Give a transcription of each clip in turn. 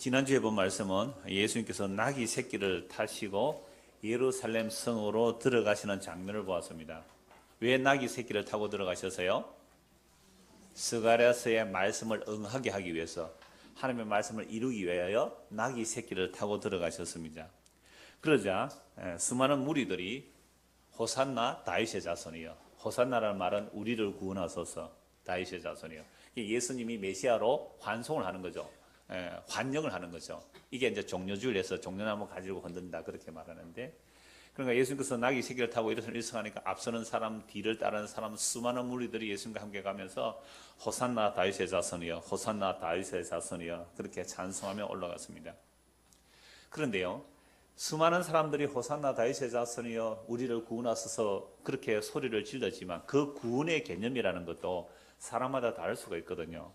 지난주에 본 말씀은 예수님께서 나귀 새끼를 타시고 예루살렘 성으로 들어가시는 장면을 보았습니다. 왜 나귀 새끼를 타고 들어가셔서요? 스가랴서의 말씀을 응하게 하기 위해서, 하나님의 말씀을 이루기 위하여 나귀 새끼를 타고 들어가셨습니다. 그러자 수많은 무리들이 호산나 다윗의 자손이여, 호산나라는 말은 우리를 구원하소서, 다윗의 자손이여. 예수님이 메시아로 환송을 하는 거죠. 환영을 하는 거죠. 이게 이제 종려주일에서 종려나무 가지고 흔든다 그렇게 말하는데, 그러니까 예수님께서 나귀 새끼를 타고 일성하니까 앞서는 사람, 뒤를 따르는 사람, 수많은 무리들이 예수님과 함께 가면서 호산나 다윗의 자손이여, 호산나 다윗의 자손이여 그렇게 찬송하며 올라갔습니다. 그런데요, 수많은 사람들이 호산나 다윗의 자손이여 우리를 구원하소서 그렇게 소리를 질렀지만 그 구원의 개념이라는 것도 사람마다 다를 수가 있거든요.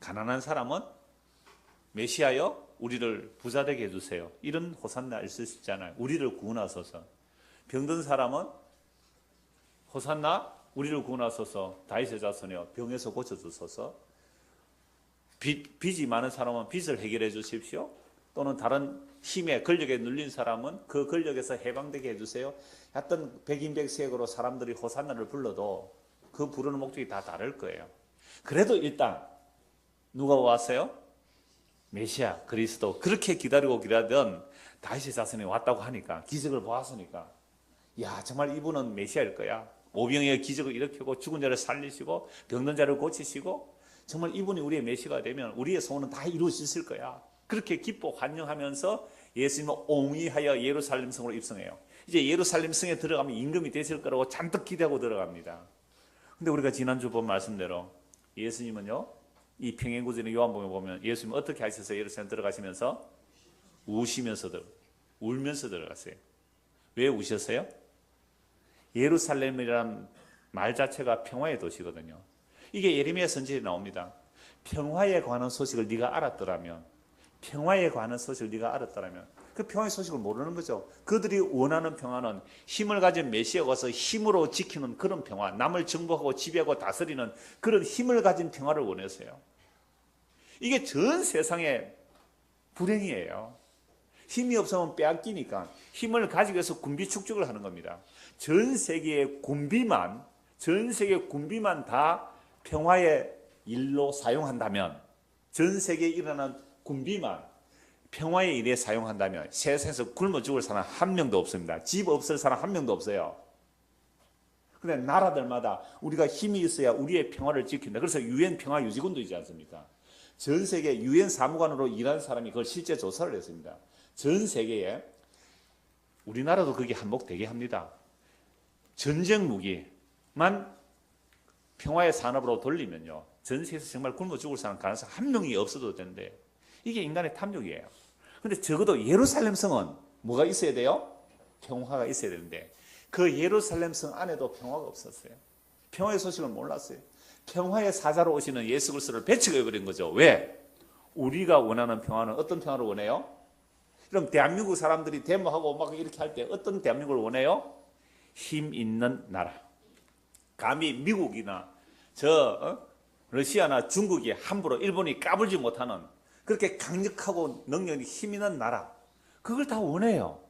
가난한 사람은 메시아여 우리를 부자되게 해주세요, 이런 호산나 있을 수 있잖아요. 우리를 구원하소서. 병든 사람은 호산나 우리를 구원하소서, 다윗의 자손이여 병에서 고쳐주소서. 빚이 많은 사람은 빚을 해결해 주십시오. 또는 다른 힘에 권력에 눌린 사람은 그 권력에서 해방되게 해주세요. 하여튼 백인백색으로 사람들이 호산나를 불러도 그 부르는 목적이 다 다를 거예요. 그래도 일단 누가 왔어요? 메시아 그리스도. 그렇게 기다리고 기다리던 다윗의 자손이 왔다고 하니까, 기적을 보았으니까, 야 정말 이분은 메시아일 거야. 오병이의 기적을 일으키고 죽은 자를 살리시고 병든 자를 고치시고, 정말 이분이 우리의 메시아가 되면 우리의 소원은 다 이루어질 거야. 그렇게 기뻐 환영하면서 예수님은 옹이하여 예루살렘 성으로 입성해요. 이제 예루살렘 성에 들어가면 임금이 되실 거라고 잔뜩 기대하고 들어갑니다. 근데 우리가 지난주 본 말씀대로 예수님은요, 이 평행구절의 요한복음에 보면 예수님은 어떻게 하셔서 예루살렘 들어가시면서 우시면서 울면서 들어갔어요. 왜 우셨어요? 예루살렘이라는 말 자체가 평화의 도시거든요. 이게 예레미야 선지에 나옵니다. 평화에 관한 소식을 네가 알았더라면, 평화에 관한 소식을 네가 알았더라면, 그 평화의 소식을 모르는 거죠. 그들이 원하는 평화는 힘을 가진 메시아가 와서 힘으로 지키는 그런 평화, 남을 정복하고 지배하고 다스리는 그런 힘을 가진 평화를 원했어요. 이게 전 세상의 불행이에요. 힘이 없으면 빼앗기니까 힘을 가지기 위해서 군비 축적을 하는 겁니다. 전 세계의 군비만 다 평화의 일로 사용한다면, 전 세계에 일어난 군비만 평화의 일에 사용한다면 세상에서 굶어 죽을 사람 한 명도 없습니다. 집 없을 사람 한 명도 없어요. 근데 나라들마다 우리가 힘이 있어야 우리의 평화를 지킨다. 그래서 유엔 평화 유지군도 있지 않습니까? 전 세계 유엔 사무관으로 일하는 사람이 그걸 실제 조사를 했습니다. 전 세계에, 우리나라도 그게 한몫되게 합니다. 전쟁 무기만 평화의 산업으로 돌리면요, 전 세계에서 정말 굶어 죽을 사람 가능성 한 명이 없어도 되는데, 이게 인간의 탐욕이에요. 근데 적어도 예루살렘 성은 뭐가 있어야 돼요? 평화가 있어야 되는데, 그 예루살렘 성 안에도 평화가 없었어요. 평화의 소식을 몰랐어요. 평화의 사자로 오시는 예수 그리스도를 배척해버린 거죠. 왜? 우리가 원하는 평화는 어떤 평화를 원해요? 그럼 대한민국 사람들이 데모하고 막 이렇게 할 때 어떤 대한민국을 원해요? 힘 있는 나라. 감히 미국이나 러시아나 중국이 함부로 일본이 까불지 못하는 그렇게 강력하고 능력이 힘 있는 나라, 그걸 다 원해요.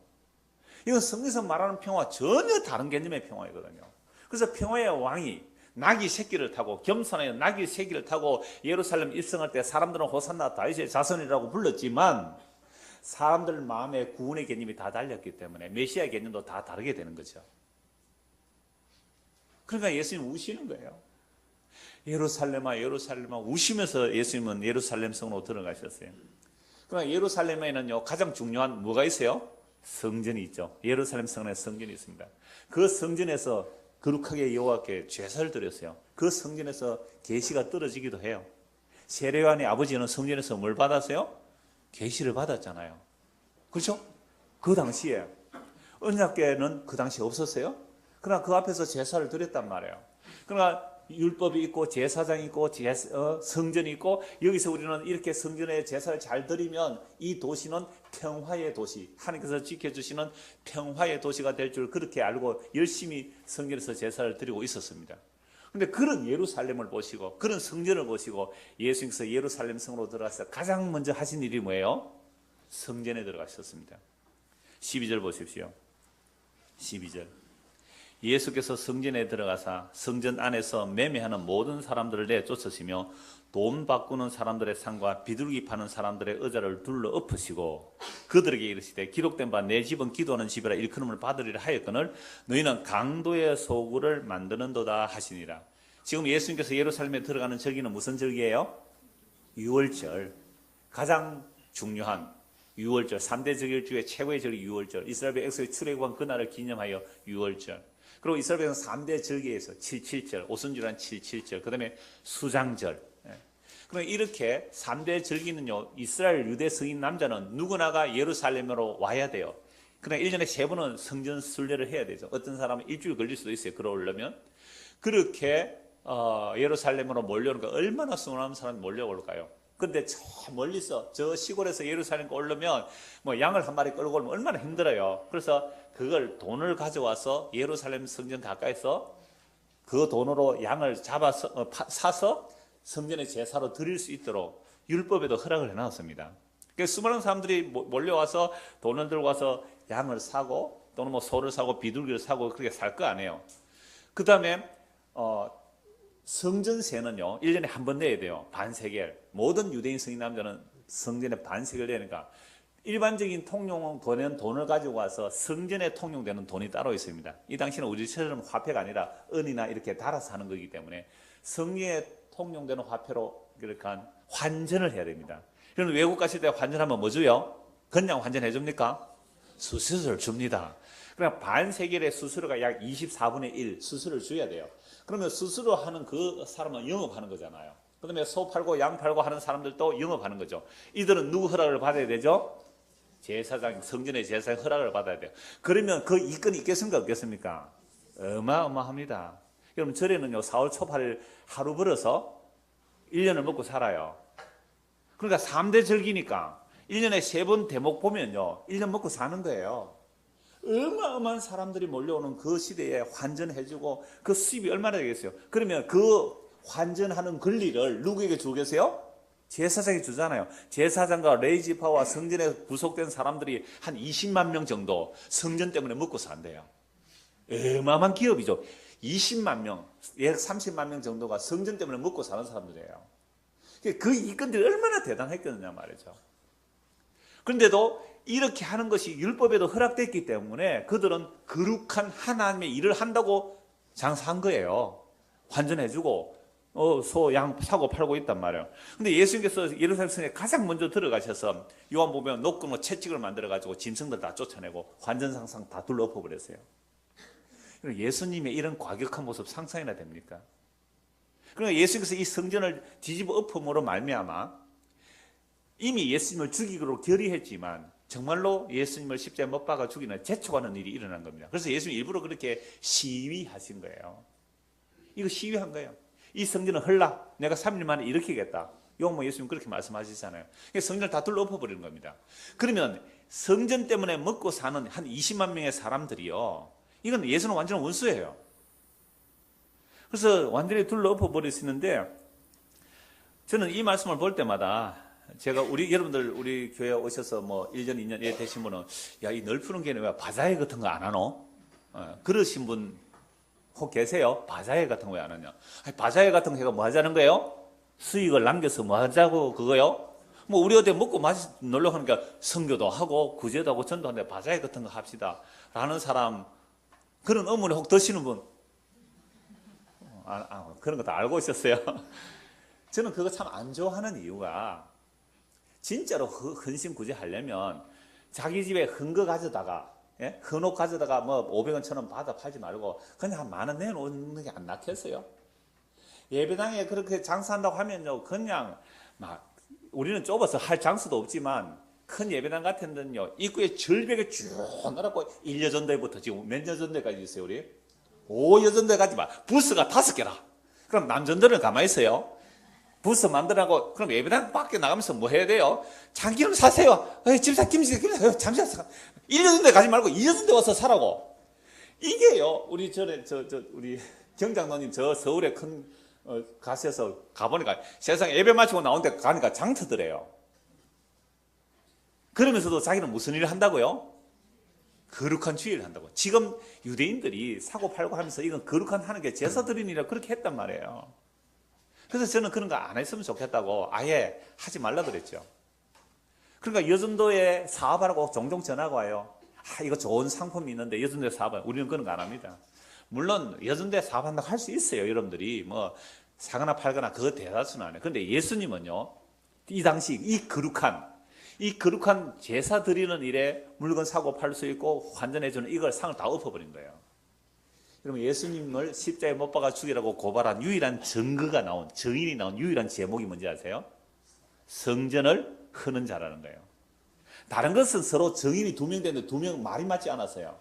이건 성경에서 말하는 평화 전혀 다른 개념의 평화이거든요. 그래서 평화의 왕이 나귀 새끼를 타고, 겸손하여 나귀 새끼를 타고 예루살렘 입성할 때 사람들은 호산나 다윗의 자손이라고 불렀지만, 사람들 마음에 구원의 개념이 다 달렸기 때문에 메시아 개념도 다 다르게 되는 거죠. 그러니까 예수님 우시는 거예요. 예루살렘아 예루살렘아 우시면서 예수님은 예루살렘 성으로 들어가셨어요. 그러나 예루살렘에는요, 가장 중요한 뭐가 있어요? 성전이 있죠. 예루살렘 성에 성전이 있습니다. 그 성전에서 거룩하게 여호와께 제사를 드렸어요. 그 성전에서 계시가 떨어지기도 해요. 세례요한의 아버지는 성전에서 뭘 받았어요? 계시를 받았잖아요. 그렇죠? 그 당시에 언약궤는 그 당시에 없었어요. 그러나 그 앞에서 제사를 드렸단 말이에요. 그러나 율법이 있고 제사장이 있고 성전이 있고, 여기서 우리는 이렇게 성전에 제사를 잘 드리면 이 도시는 평화의 도시, 하나님께서 지켜주시는 평화의 도시가 될 줄 그렇게 알고 열심히 성전에서 제사를 드리고 있었습니다. 근데 그런 예루살렘을 보시고 그런 성전을 보시고 예수님께서 예루살렘 성으로 들어가서 가장 먼저 하신 일이 뭐예요? 성전에 들어가셨습니다. 12절 보십시오. 12절. 예수께서 성전에 들어가사 성전 안에서 매매하는 모든 사람들을 내쫓으시며 돈 바꾸는 사람들의 상과 비둘기 파는 사람들의 의자를 둘러 엎으시고 그들에게 이르시되 기록된 바 내 집은 기도하는 집이라 일컬음을 받으리라 하였거늘 너희는 강도의 소굴을 만드는도다 하시니라. 지금 예수님께서 예루살렘에 들어가는 절기는 무슨 절기예요? 유월절. 가장 중요한 유월절. 3대 절기 중에 최고의 절기 유월절. 이스라엘 백성의 출애굽한 그날을 기념하여 유월절. 그리고 이스라엘 백성 3대 절기에서 77절, 오순절한 77절, 그 다음에 수장절. 그러면 이렇게 3대 절기는요, 이스라엘 유대 성인 남자는 누구나가 예루살렘으로 와야 돼요. 그러나 1년에 3번은 성전 순례를 해야 되죠. 어떤 사람은 일주일 걸릴 수도 있어요. 그러려면. 그렇게 예루살렘으로 몰려오니까 얼마나 수많은 사람이 몰려올까요? 근데 저 멀리서 저 시골에서 예루살렘 오려면 뭐 양을 한 마리 끌고 오면 얼마나 힘들어요. 그래서 그걸 돈을 가져와서 예루살렘 성전 가까이서 그 돈으로 양을 잡아서 사서 성전의 제사로 드릴 수 있도록 율법에도 허락을 해놨습니다. 그러니까 수많은 사람들이 몰려와서 돈을 들고 와서 양을 사고 또는 뭐 소를 사고 비둘기를 사고 그렇게 살 거 아니에요. 그 다음에 성전세는요 1년에 한 번 내야 돼요. 반세겔. 모든 유대인 성인 남자는 성전에 반세겔 내니까 일반적인 통용되는 돈을 가지고 와서 성전에 통용되는 돈이 따로 있습니다. 이 당시는 우리처럼 화폐가 아니라 은이나 이렇게 달아서 하는 거기 때문에 성전에 통용되는 화폐로 이렇게 환전을 해야 됩니다. 그럼 외국 가실 때 환전하면 뭐 줘요? 그냥 환전해 줍니까? 수수료를 줍니다. 그러니까 반세겔의 수수료가 약 24분의 1 수수료를 줘야 돼요. 그러면 수수료 하는 그 사람은 영업하는 거잖아요. 그 다음에 소 팔고 양 팔고 하는 사람들도 영업하는 거죠. 이들은 누구 허락을 받아야 되죠? 제사장, 성전의 제사장 허락을 받아야 돼요. 그러면 그 이권이 있겠습니까? 없겠습니까? 어마어마합니다. 여러분 절에는요 4월 초 8일 하루 벌어서 1년을 먹고 살아요. 그러니까 3대 절기니까 1년에 3번 대목 보면요 1년 먹고 사는 거예요. 어마어마한 사람들이 몰려오는 그 시대에 환전해주고 그 수입이 얼마나 되겠어요? 그러면 그 환전하는 권리를 누구에게 주고 계세요? 제사장이 주잖아요. 제사장과 레이지파와 성전에 구속된 사람들이 한 20만 명 정도 성전 때문에 먹고 산대요. 어마어마한 기업이죠. 20만 명, 약 30만 명 정도가 성전 때문에 먹고 사는 사람들이에요. 그 이권들이 얼마나 대단했겠느냐 말이죠. 그런데도 이렇게 하는 것이 율법에도 허락됐기 때문에 그들은 거룩한 하나님의 일을 한다고 장사한 거예요. 환전해주고 소, 양 사고 팔고 있단 말이에요. 근데 예수님께서 예루살렘 성에 가장 먼저 들어가셔서 요한 보면 녹금으로 채찍을 만들어가지고 짐승들 다 쫓아내고 환전상상 다 둘러 엎어버렸어요. 예수님의 이런 과격한 모습 상상이나 됩니까? 그러니까 예수님께서 이 성전을 뒤집어 엎음으로 말미암아 이미 예수님을 죽이기로 결의했지만 정말로 예수님을 십자가에 못 박아 죽이는 재촉하는 일이 일어난 겁니다. 그래서 예수님이 일부러 그렇게 시위하신 거예요. 이거 시위한 거예요. 이 성전은 헐라. 내가 3일 만에 일으키겠다. 요한 예수님 그렇게 말씀하시잖아요. 성전을 다 둘러 엎어버리는 겁니다. 그러면 성전 때문에 먹고 사는 한 20만 명의 사람들이요. 이건 예수는 완전 원수예요. 그래서 완전히 둘러 엎어버리시는데 저는 이 말씀을 볼 때마다 제가 여러분들 우리 교회 오셔서 뭐 1년, 2년 이래 되신 분은 야, 이 널푸른 교회는 왜 바자회 같은 거 안 하노? 그러신 분 혹 계세요? 바자회 같은 거 왜 안 하냐? 아니, 바자회 같은 거 해가 뭐 하자는 거예요? 수익을 남겨서 뭐 하자고 그거요? 뭐 우리 어디 먹고 마시 놀러 가니까 선교도 하고 구제도 하고 전도하는데 바자회 같은 거 합시다 라는 사람 그런 의문을 혹 드시는 분 그런 거 다 알고 있었어요. 저는 그거 참 안 좋아하는 이유가 진짜로 헌신 구제하려면 자기 집에 헌거 가져다가 헌옷 가져다가 뭐 500원 1000원 받아 팔지 말고 그냥 한 10,000원 내놓는 게 안 낫겠어요? 예배당에 그렇게 장사한다고 하면요 그냥 막 우리는 좁아서 할 장소도 없지만 큰 예배당 같은 데는요 입구에 절벽에 쭉 넣어놓고 1여전대부터 지금 몇 여전대까지 있어요 우리? 5여전대까지 막 부스가 5개라. 그럼 남전들은 가만히 있어요. 부스 만들라고 그럼 예배당 밖에 나가면서 뭐 해야 돼요? 참기름 사세요. 집사 김치 잠시만 1여전대 가지 말고 2여전대 와서 사라고. 이게요 우리 전에 우리 경장로님 저 서울에 큰 가셔서 가보니까 세상에 예배 마치고 나오는데 가니까 장터더래요. 그러면서도 자기는 무슨 일을 한다고요? 거룩한 주의를 한다고. 지금 유대인들이 사고 팔고 하면서 이건 거룩한 하는 게 제사 드리는 일이라 그렇게 했단 말이에요. 그래서 저는 그런 거 안 했으면 좋겠다고 아예 하지 말라 그랬죠. 그러니까 여전도에 사업하라고 종종 전화가 와요. 이거 좋은 상품이 있는데 여전도에 사업하라. 우리는 그런 거 안 합니다. 물론 여전도에 사업한다고 할 수 있어요. 여러분들이 뭐 사거나 팔거나 그거 대다수는 안 해요. 그런데 예수님은요, 이 당시 이 거룩한 제사 드리는 일에 물건 사고 팔 수 있고 환전해주는 이걸 상을 다 엎어버린 거예요. 그러면 예수님을 십자가에 못 박아 죽이라고 고발한 유일한 증인이 나온 유일한 제목이 뭔지 아세요? 성전을 흐는 자라는 거예요. 다른 것은 서로 증인이 2명 되는데 2명 말이 맞지 않았어요.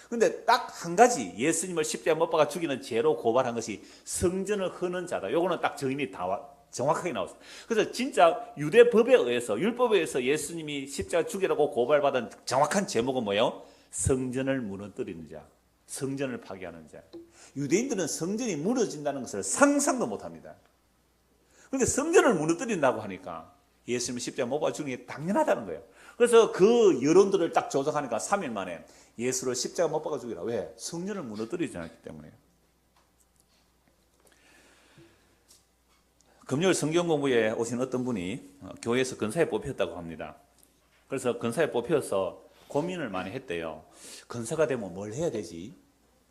근데 딱 한 가지 예수님을 십자가에 못 박아 죽이는 죄로 고발한 것이 성전을 흐는 자다. 요거는 딱 증인이 정확하게 나왔어요. 그래서 진짜 유대법에 의해서 율법에 의해서 예수님이 십자가 죽이라고 고발받은 정확한 제목은 뭐예요? 성전을 무너뜨리는 자, 성전을 파괴하는 자. 유대인들은 성전이 무너진다는 것을 상상도 못합니다. 그런데 성전을 무너뜨린다고 하니까 예수님이 십자가 못 박아 죽이는 게 당연하다는 거예요. 그래서 그 여론들을 딱 조작하니까 3일 만에 예수를 십자가 못 박아 죽이라. 왜? 성전을 무너뜨리지 않았기 때문에요. 금요일 성경 공부에 오신 어떤 분이 교회에서 근사에 뽑혔다고 합니다. 그래서 근사에 뽑혀서 고민을 많이 했대요. 근사가 되면 뭘 해야 되지?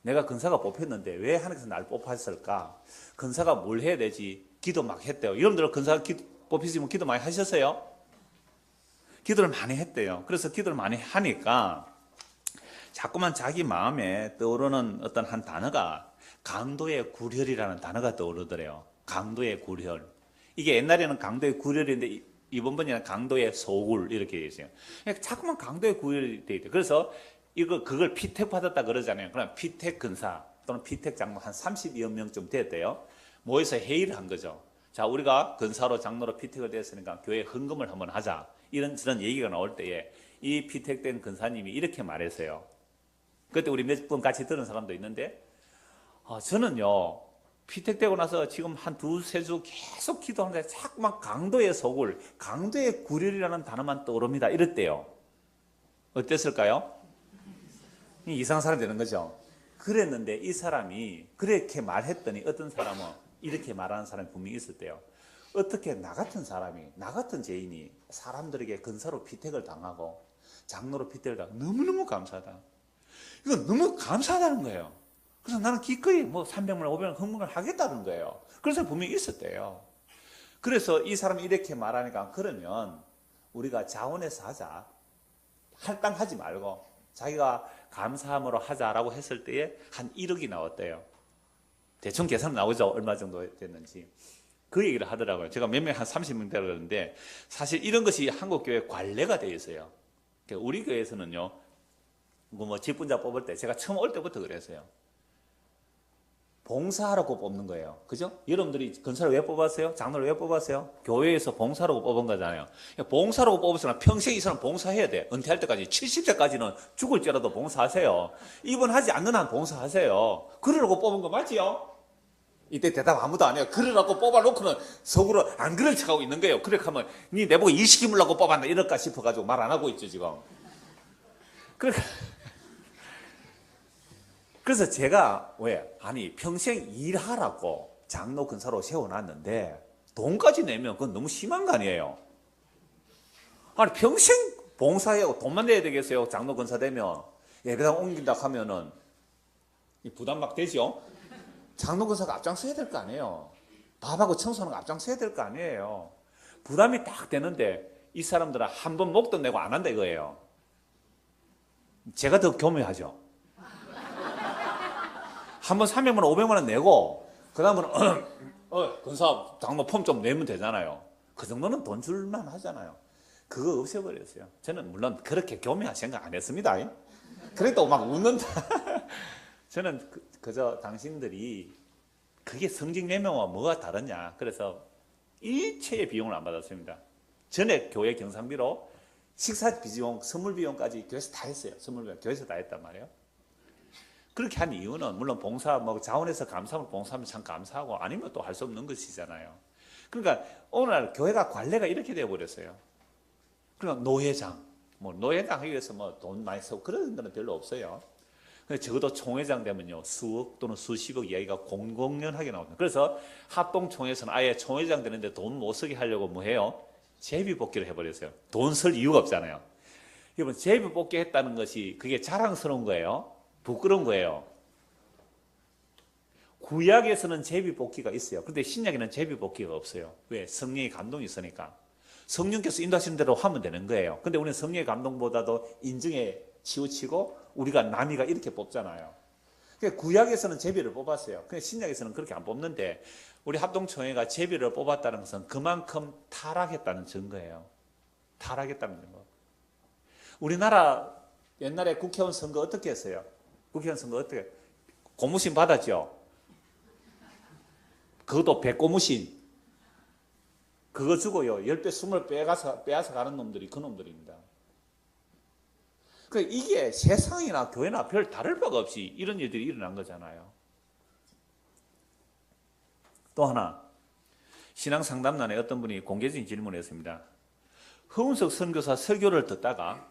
내가 근사가 뽑혔는데 왜 하나님께서 날 뽑았을까? 근사가 뭘 해야 되지? 기도 막 했대요. 여러분들 근사 뽑히시면 기도 많이 하셨어요? 기도를 많이 했대요. 그래서 기도를 많이 하니까 자꾸만 자기 마음에 떠오르는 어떤 한 단어가 강도의 구렬이라는 단어가 떠오르더래요. 강도의 구렬. 이게 옛날에는 강도의 구렬인데 이번번에는 강도의 소굴 이렇게 되어 있어요. 자꾸만 강도의 구렬이 되어 있대요. 그래서 그걸 피택 받았다 그러잖아요. 그럼 피택 근사 또는 피택 장로 한 30여 명쯤 됐대요. 모여서 회의를 한 거죠. 자, 우리가 근사로 장로로 피택을 됐으니까 교회 헌금을 한번 하자. 이런 저런 얘기가 나올 때에 이 피택된 근사님이 이렇게 말했어요. 그때 우리 몇 번 같이 들은 사람도 있는데 저는요 피택되고 나서 지금 한 2-3주 계속 기도하는데 자꾸만 강도의 소굴, 강도의 구렬이라는 단어만 떠오릅니다. 이랬대요. 어땠을까요? 이상한 사람 되는 거죠. 그랬는데 이 사람이 그렇게 말했더니 어떤 사람은 이렇게 말하는 사람이 분명히 있을 때요. 어떻게 나 같은 사람이, 나 같은 죄인이 사람들에게 근사로 피택을 당하고 장로로 피택을 당하고 너무너무 감사하다. 이건 너무 감사하다는 거예요. 그래서 나는 기꺼이 뭐 300만 원, 500만 원 헌금을 하겠다는 거예요. 그래서 분명히 있었대요. 그래서 이 사람이 이렇게 말하니까 그러면 우리가 자원해서 하자. 할당하지 말고 자기가 감사함으로 하자라고 했을 때에 한 1억이 나왔대요. 대충 계산 나오죠. 얼마 정도 됐는지. 그 얘기를 하더라고요. 제가 몇 명 한 30명 되라 그러는데 사실 이런 것이 한국교회 관례가 되어 있어요. 우리 교회에서는요. 뭐 직분자 뽑을 때 제가 처음 올 때부터 그랬어요. 봉사하라고 뽑는 거예요. 그죠? 여러분들이 근사를 왜 뽑았어요? 장로를 왜 뽑았어요? 교회에서 봉사라고 뽑은 거잖아요. 봉사라고 뽑았으면 평생 이 사람 봉사해야 돼. 은퇴할 때까지 70세까지는 죽을지라도 봉사하세요. 입원하지 않는 한 봉사하세요. 그러라고 뽑은 거 맞지요? 이때 대답 아무도 안 해요. 그러라고 뽑아놓고는 속으로 안 그럴 척하고 있는 거예요. 그렇게 하면 니 내보고 일 시키려고 뽑았나 이럴까 싶어가지고 말 안 하고 있죠 지금. 그래서 제가 왜? 아니 평생 일하라고 장로 근사로 세워놨는데 돈까지 내면 그건 너무 심한 거 아니에요? 아니 평생 봉사하고 돈만 내야 되겠어요? 장로 근사 되면 예배당 옮긴다 하면은 이 부담 막 되죠? 장로 근사가 앞장서야 될 거 아니에요? 밥하고 청소하는 거 앞장서야 될 거 아니에요? 부담이 딱 되는데 이 사람들은 한 번 목돈 내고 안 한다 이거예요. 제가 더 교묘하죠. 한 번 300만 원, 500만 원 내고 그 다음은 근사 장로 폼 좀 내면 되잖아요. 그 정도는 돈 줄만 하잖아요. 그거 없애버렸어요. 저는 물론 그렇게 교묘한 생각 안 했습니다. 그래도 막 웃는다. 저는 그저 당신들이 그게 성직 예명과 뭐가 다르냐. 그래서 일체의 비용을 안 받았습니다. 전에 교회 경상비로 식사 비용, 선물 비용까지 교회에서 다 했어요. 선물 비용 교회에서 다 했단 말이에요. 그렇게 한 이유는 물론 봉사 뭐 자원해서 감사하면 봉사하면 참 감사하고 아니면 또 할 수 없는 것이잖아요. 그러니까 오늘날 교회가 관례가 이렇게 되어 버렸어요. 그러니까 노회장 뭐 노회장 하기 위해서 뭐 돈 많이 쓰고 그런 거는 별로 없어요. 적어도 총회장 되면요 수억 또는 수십억 이야기가 공공연하게 나옵니다. 그래서 합동총회에서는 아예 총회장 되는데 돈 못 쓰게 하려고 뭐 해요? 제비뽑기를 해버렸어요. 돈 쓸 이유가 없잖아요. 여러분 제비뽑기 했다는 것이 그게 자랑스러운 거예요? 부끄러운 거예요? 구약에서는 제비뽑기가 있어요. 그런데 신약에는 제비뽑기가 없어요. 왜? 성령의 감동이 있으니까. 성령께서 인도하시는 대로 하면 되는 거예요. 근데 우리는 성령의 감동보다도 인정에 치우치고 우리가 남이가 이렇게 뽑잖아요. 그러니까 구약에서는 제비를 뽑았어요. 근데 신약에서는 그렇게 안 뽑는데 우리 합동총회가 제비를 뽑았다는 것은 그만큼 타락했다는 증거예요. 타락했다는 증거. 우리나라 옛날에 국회의원 선거 어떻게 했어요? 국회의원 선거 어떻게? 고무신 받았죠? 그것도 백고무신. 그거 주고요. 10배, 20배 빼앗아 가는 놈들이 그 놈들입니다. 그러니까 이게 세상이나 교회나 별 다를 바가 없이 이런 일들이 일어난 거잖아요. 또 하나, 신앙상담단에 어떤 분이 공개적인 질문을 했습니다. 허운석 선교사 설교를 듣다가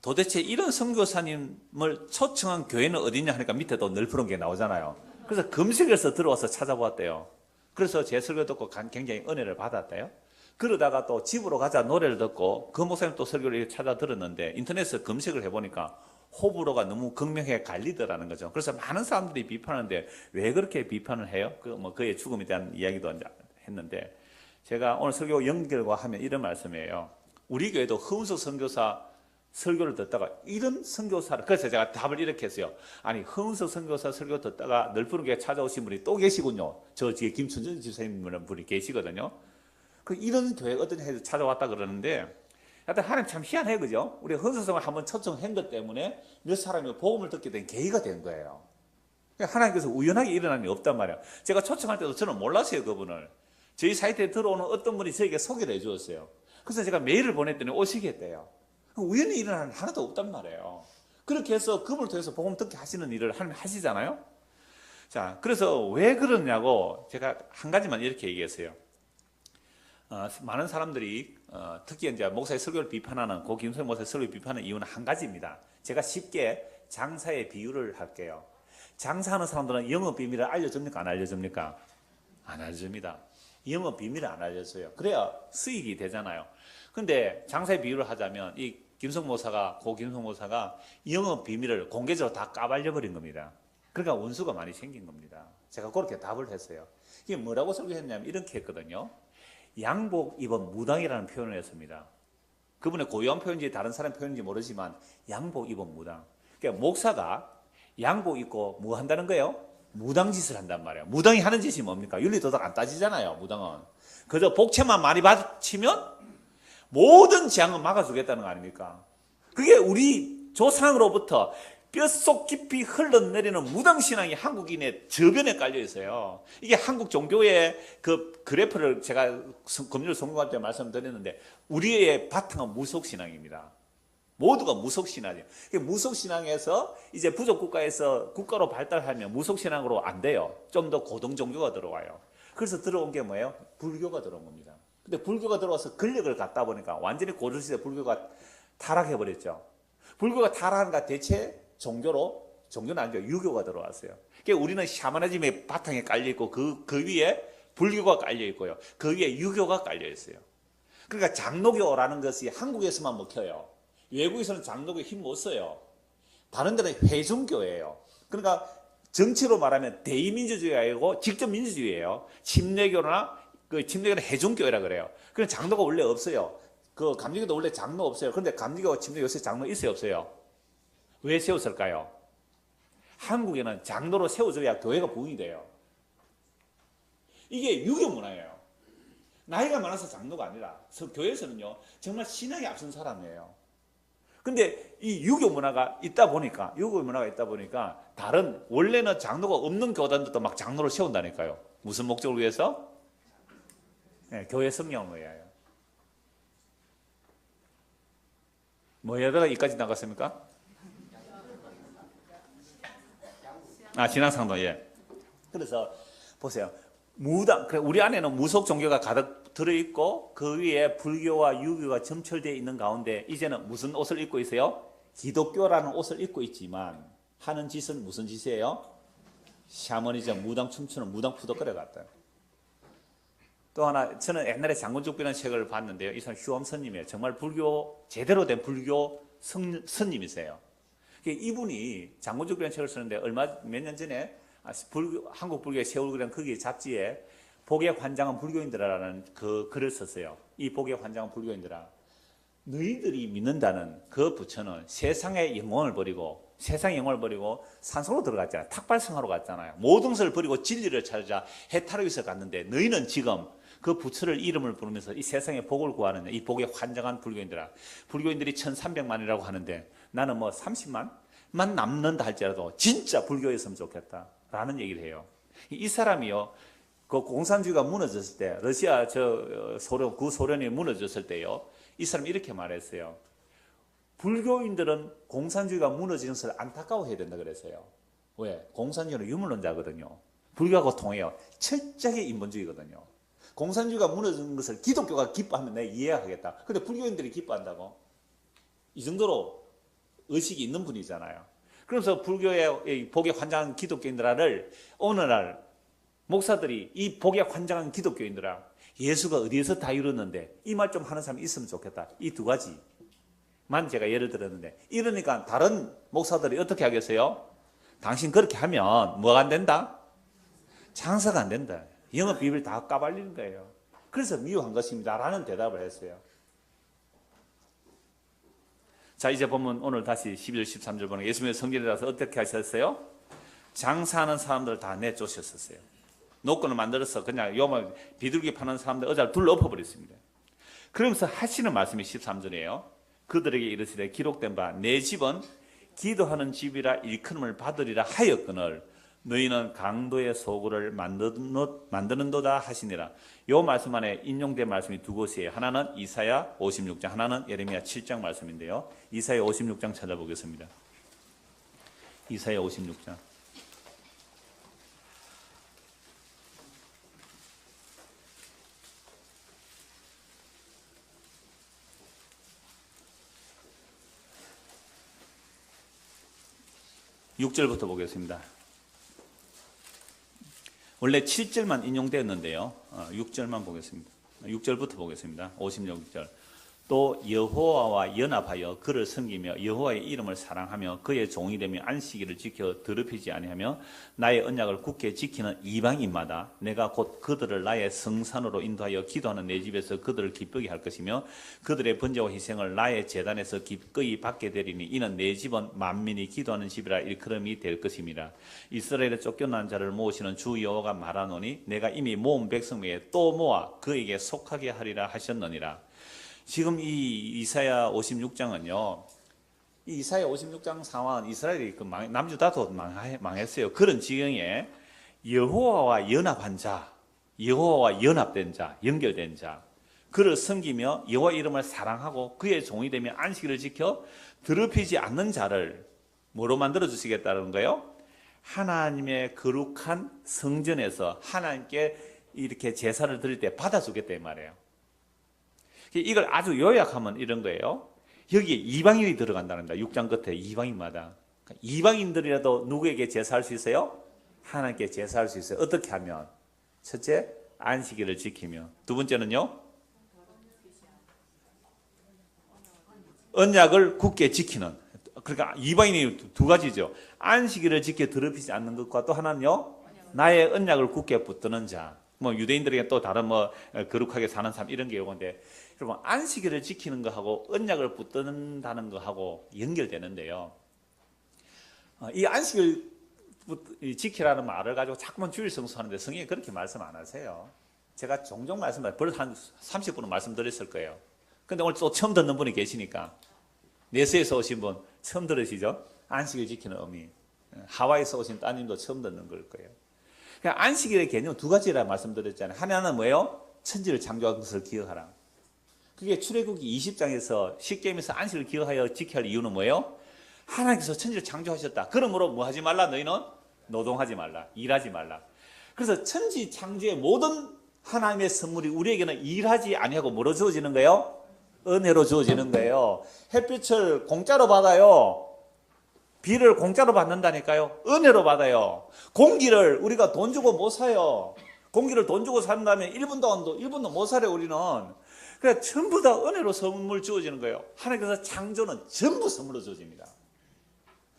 도대체 이런 선교사님을 초청한 교회는 어디냐 하니까 밑에도 널푸른 게 나오잖아요. 그래서 검색해서 들어와서 찾아보았대요. 그래서 제 설교 듣고 굉장히 은혜를 받았대요. 그러다가 또 집으로 가자 노래를 듣고 그 목사님 또 설교를 찾아 들었는데 인터넷에서 검색을 해보니까 호불호가 너무 극명하게 갈리더라는 거죠. 그래서 많은 사람들이 비판하는데 왜 그렇게 비판을 해요? 그의 죽음에 대한 이야기도 했는데 제가 오늘 설교 연결과 하면 이런 말씀이에요. 우리 교회도 허운석 선교사 설교를 듣다가 이런 선교사를 그래서 제가 답을 이렇게 했어요. 아니 허운석 선교사 설교 듣다가 널푸르게 찾아오신 분이 또 계시군요. 저 뒤에 김춘전 집사님이라는 분이 계시거든요. 이런 교회 어떤 해서 찾아왔다 그러는데 하여튼 하나님 참 희한해 그죠? 우리 헌석성을 한번 초청한 것 때문에 몇 사람이 복음을 듣게 된 계기가 된 거예요. 하나님께서 우연하게 일어난 일이 없단 말이에요. 제가 초청할 때도 저는 몰랐어요 그분을. 저희 사이트에 들어오는 어떤 분이 저에게 소개를 해주었어요. 그래서 제가 메일을 보냈더니 오시겠대요. 우연히 일어나는 일 하나도 없단 말이에요. 그렇게 해서 그분을 통해서 복음 듣게 하시는 일을 하나님 하시잖아요. 자, 그래서 왜 그러냐고 제가 한 가지만 이렇게 얘기했어요. 많은 사람들이 특히 이제 목사의 설교를 비판하는 김성현 목사의 설교를 비판하는 이유는 한 가지입니다. 제가 쉽게 장사의 비유를 할게요. 장사하는 사람들은 영업 비밀을 알려줍니까? 안 알려줍니까? 안 알려줍니다. 영업 비밀을 안 알려줘요. 그래야 수익이 되잖아요. 근데 장사의 비유를 하자면 이 김성 모사가 영업 비밀을 공개적으로 다 까발려버린 겁니다. 그러니까 원수가 많이 생긴 겁니다. 제가 그렇게 답을 했어요. 이게 뭐라고 설교했냐면 이렇게 했거든요. 양복 입은 무당이라는 표현을 했습니다. 그분의 고유한 표현인지 다른 사람 표현인지 모르지만 양복 입은 무당. 그러니까 목사가 양복 입고 뭐 한다는 거예요? 무당짓을 한단 말이에요. 무당이 하는 짓이 뭡니까? 윤리도덕 안 따지잖아요. 무당은. 그저 복채만 많이 받치면 모든 재앙은 막아주겠다는 거 아닙니까? 그게 우리 조상으로부터 뼛속 깊이 흘러내리는 무당신앙이 한국인의 저변에 깔려 있어요. 이게 한국 종교의 그 그래프를 제가 금요일 성공할 때 말씀드렸는데 우리의 바탕은 무속신앙입니다. 모두가 무속신앙이에요. 무속신앙에서 이제 부족국가에서 국가로 발달하면 무속신앙으로 안 돼요. 좀 더 고등종교가 들어와요. 그래서 들어온 게 뭐예요? 불교가 들어온 겁니다. 근데 불교가 들어와서 권력을 갖다 보니까 완전히 고려시대 불교가 타락해버렸죠. 불교가 타락하니까 대체 종교는 아니죠. 유교가 들어왔어요. 그러니까 우리는 샤머니즘의 바탕에 깔려있고 그 위에 불교가 깔려있고요. 그 위에 유교가 깔려있어요. 그러니까 장로교라는 것이 한국에서만 먹혀요. 외국에서는 장로교 힘 못 써요. 다른 데는 회중교예요. 그러니까 정치로 말하면 대의민주주의가 아니고 직접 민주주의예요. 침례교는 회중교회라 그래요. 그런 장로가 원래 없어요. 그 감리교도 원래 장로 없어요. 그런데 감리교, 침례교 요새 장로 있어요, 없어요? 왜 세웠을까요? 한국에는 장로로 세워져야 교회가 부흥이 돼요. 이게 유교 문화예요. 나이가 많아서 장로가 아니라 교회에서는요 정말 신앙이 앞선 사람이에요. 근데 이 유교 문화가 있다 보니까 다른 원래는 장로가 없는 교단들도 막 장로를 세운다니까요. 무슨 목적을 위해서? 네, 교회 성령을 위하여. 뭐 하다가 이까지 나갔습니까? 신앙상도, 예. 그래서 보세요. 무당, 우리 안에는 무속 종교가 가득 들어있고 그 위에 불교와 유교가 점철되어 있는 가운데 이제는 무슨 옷을 입고 있어요? 기독교라는 옷을 입고 있지만 하는 짓은 무슨 짓이에요? 샤머니즘, 무당 춤추는 무당 푸덕거려 같다. 또 하나, 저는 옛날에 장군죽비라는 책을 봤는데요. 이 사람 휴엄 스님이에요. 정말 불교, 제대로 된 불교 스님이세요. 이분이 장군죽비라는 책을 쓰는데 몇 년 전에 한국 불교의 세월이라는 거기 잡지에 복에 환장한 불교인들아라는 그 글을 썼어요. 이 복에 환장한 불교인들아, 너희들이 믿는다는 그 부처는 세상의 영광을 버리고 산속으로 들어갔잖아요. 탁발성하러 갔잖아요. 모든 것을 버리고 진리를 찾자 해탈을 위해서 갔는데 너희는 지금 그 부처를 이름을 부르면서 이 세상에 복을 구하는 이 복에 환장한 불교인들아, 불교인들이 1300만이라고 하는데 나는 뭐 30만만 남는다 할지라도 진짜 불교였으면 좋겠다 라는 얘기를 해요. 이 사람이요, 그 공산주의가 무너졌을 때, 러시아 소련, 구소련이 무너졌을 때요, 이 사람이 이렇게 말했어요. 불교인들은 공산주의가 무너지는 것을 안타까워해야 된다 그랬어요. 왜? 공산주의는 유물론자거든요. 불교하고 통해요. 철저하게 인본주의거든요. 공산주의가 무너지는 것을 기독교가 기뻐하면 내가 이해하겠다. 근데 불교인들이 기뻐한다고? 이 정도로 의식이 있는 분이잖아요. 그래서 불교의 복에 환장한 기독교인들을 오늘날 목사들이 이 복에 환장한 기독교인들아, 예수가 어디에서 다 이뤘는데 이 말 좀 하는 사람이 있으면 좋겠다. 이 두 가지만 제가 예를 들었는데, 이러니까 다른 목사들이 어떻게 하겠어요? 당신 그렇게 하면 뭐가 안 된다? 장사가 안 된다. 영업 비밀 다 까발리는 거예요. 그래서 미워한 것입니다 라는 대답을 했어요. 자, 이제 보면 오늘 다시 12절 13절 보면 예수님의 성전에 가서 어떻게 하셨어요? 장사하는 사람들 다 내쫓으셨어요. 노건을 만들어서 그냥 요만 비둘기 파는 사람들 의자를 둘러 엎어버렸습니다. 그러면서 하시는 말씀이 13절이에요. 그들에게 이르시되 기록된 바 내 집은 기도하는 집이라 일컬음을 받으리라 하였거늘 너희는 강도의 소굴을 만드는도다 하시니라. 요 말씀 안에 인용된 말씀이 두 곳이에요. 하나는 이사야 56장, 하나는 예레미야 7장 말씀인데요. 이사야 56장 찾아보겠습니다. 이사야 56장. (6절부터) 보겠습니다. 원래 7절만 인용되었는데요. 6절만 보겠습니다. 6절부터 보겠습니다. 56절. 또 여호와와 연합하여 그를 섬기며 여호와의 이름을 사랑하며 그의 종이 되며 안식일을 지켜 더럽히지 아니하며 나의 언약을 굳게 지키는 이방인마다 내가 곧 그들을 나의 성산으로 인도하여 기도하는 내 집에서 그들을 기쁘게 할 것이며 그들의 번제와 희생을 나의 제단에서 기꺼이 받게 되리니 이는 내 집은 만민이 기도하는 집이라 일컬음이 될 것입니다. 이스라엘에 쫓겨난 자를 모으시는 주 여호와가 말하노니 내가 이미 모은 백성 외에 또 모아 그에게 속하게 하리라 하셨느니라. 지금 이 이사야 56장은요, 이 이사야 56장 상황은 이스라엘이 남주 다도 망했어요. 그런 지경에 여호와와 연합한 자, 여호와와 연합된 자, 연결된 자, 그를 섬기며 여호와 이름을 사랑하고 그의 종이 되며 안식일을 지켜 더럽히지 않는 자를 뭐로 만들어 주시겠다는 거예요? 하나님의 거룩한 성전에서 하나님께 이렇게 제사를 드릴 때 받아주겠다 이 말이에요. 이걸 아주 요약하면 이런 거예요. 여기에 이방인이 들어간다는 거다. 6장 끝에 이방인마다. 이방인들이라도 누구에게 제사할 수 있어요? 하나님께 제사할 수 있어요. 어떻게 하면? 첫째, 안식일을 지키며. 두 번째는요? 언약을 굳게 지키는. 그러니까 이방인이 두 가지죠. 안식일을 지켜 더럽히지 않는 것과 또 하나는요? 나의 언약을 굳게 붙드는 자. 뭐 유대인들에게 또 다른 거룩하게 사는 사람 이런 게 요건데, 여러분 안식일을 지키는 거하고 언약을 붙든다는 거하고 연결되는데요. 이 안식일 지키라는 말을 가지고 자꾸만 주일 성수하는데 성경이 그렇게 말씀 안 하세요. 제가 종종 말씀드려요. 벌써 한 30분은 말씀드렸을 거예요. 근데 오늘 또 처음 듣는 분이 계시니까, 내수에서 오신 분 처음 들으시죠? 안식일 지키는 의미. 하와이에서 오신 따님도 처음 듣는 걸 거예요. 그러니까 안식일의 개념 두 가지라 말씀드렸잖아요. 하나는 뭐예요? 천지를 창조한 것을 기억하라. 그게 출애굽기 20장에서 십계명에서 안식을 기억하여 지켜야 할 이유는 뭐예요? 하나님께서 천지를 창조하셨다. 그러므로 뭐 하지 말라? 너희는 노동하지 말라. 일하지 말라. 그래서 천지 창조의 모든 하나님의 선물이 우리에게는 일하지 아니하고 뭐로 주어지는 거예요? 은혜로 주어지는 거예요. 햇빛을 공짜로 받아요. 비를 공짜로 받는다니까요. 은혜로 받아요. 공기를 우리가 돈 주고 못 사요. 공기를 돈 주고 산다면 1분도 못 사려 우리는. 그러니까 전부 다 은혜로 선물 주어지는 거예요. 하나님께서 창조는 전부 선물로 주어집니다.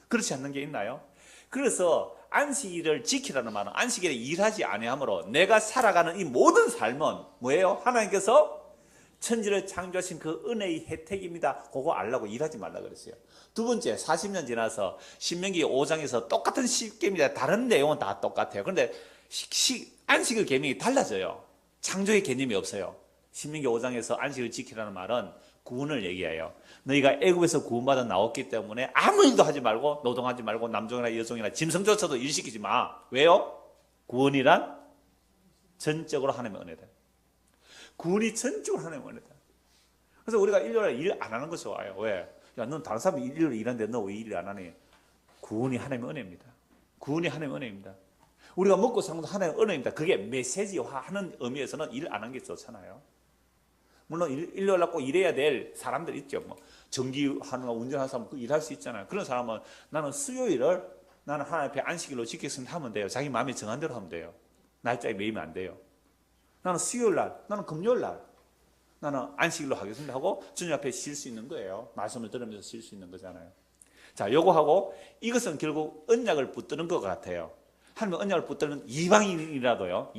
그렇지 않는 게 있나요? 그래서 안식일을 지키라는 말은 안식일에 일하지 아니하므로 내가 살아가는 이 모든 삶은 뭐예요? 하나님께서 천지를 창조하신 그 은혜의 혜택입니다. 그거 알라고 일하지 말라 그랬어요. 두 번째, 40년 지나서 신명기 5장에서 똑같은 십계명입니다. 다른 내용은 다 똑같아요. 그런데 안식일 개념이 달라져요. 창조의 개념이 없어요. 신명기 5장에서 안식을 지키라는 말은 구원을 얘기해요. 너희가 애굽에서 구원받아 나왔기 때문에 아무 일도 하지 말고 노동하지 말고 남종이나 여종이나 짐승조차도 일 시키지 마. 왜요? 구원이란 전적으로 하나님의 은혜다. 구원이 전적으로 하나님의 은혜다. 그래서 우리가 일요일에 일 안 하는 거 좋아요. 왜? 야, 넌 다른 사람이 일요일에 일하는데 너 왜 일 안 하니? 구원이 하나님의 은혜입니다. 구원이 하나님의 은혜입니다. 우리가 먹고 사는 것도 하나님의 은혜입니다. 그게 메시지화하는 의미에서는 일 안 하는 게 좋잖아요. 물론 일요일 날 꼭 일해야 될 사람들 있죠. 뭐 전기하는 거 운전하는 사람 그 일할 수 있잖아요. 그런 사람은 나는 수요일을 나는 하나님 앞에 안식일로 지켰으면 하면 돼요. 자기 마음에 정한 대로 하면 돼요. 날짜에 매이면 안 돼요. 나는 수요일 날, 나는 금요일 날 나는 안식일로 하겠습니다 하고 주님 앞에 쉴 수 있는 거예요. 말씀을 들으면서 쉴 수 있는 거잖아요. 자, 요거 하고 이것은 결국 언약을 붙드는 것 같아요. 하나님의 언약을 붙드는 이방인이라도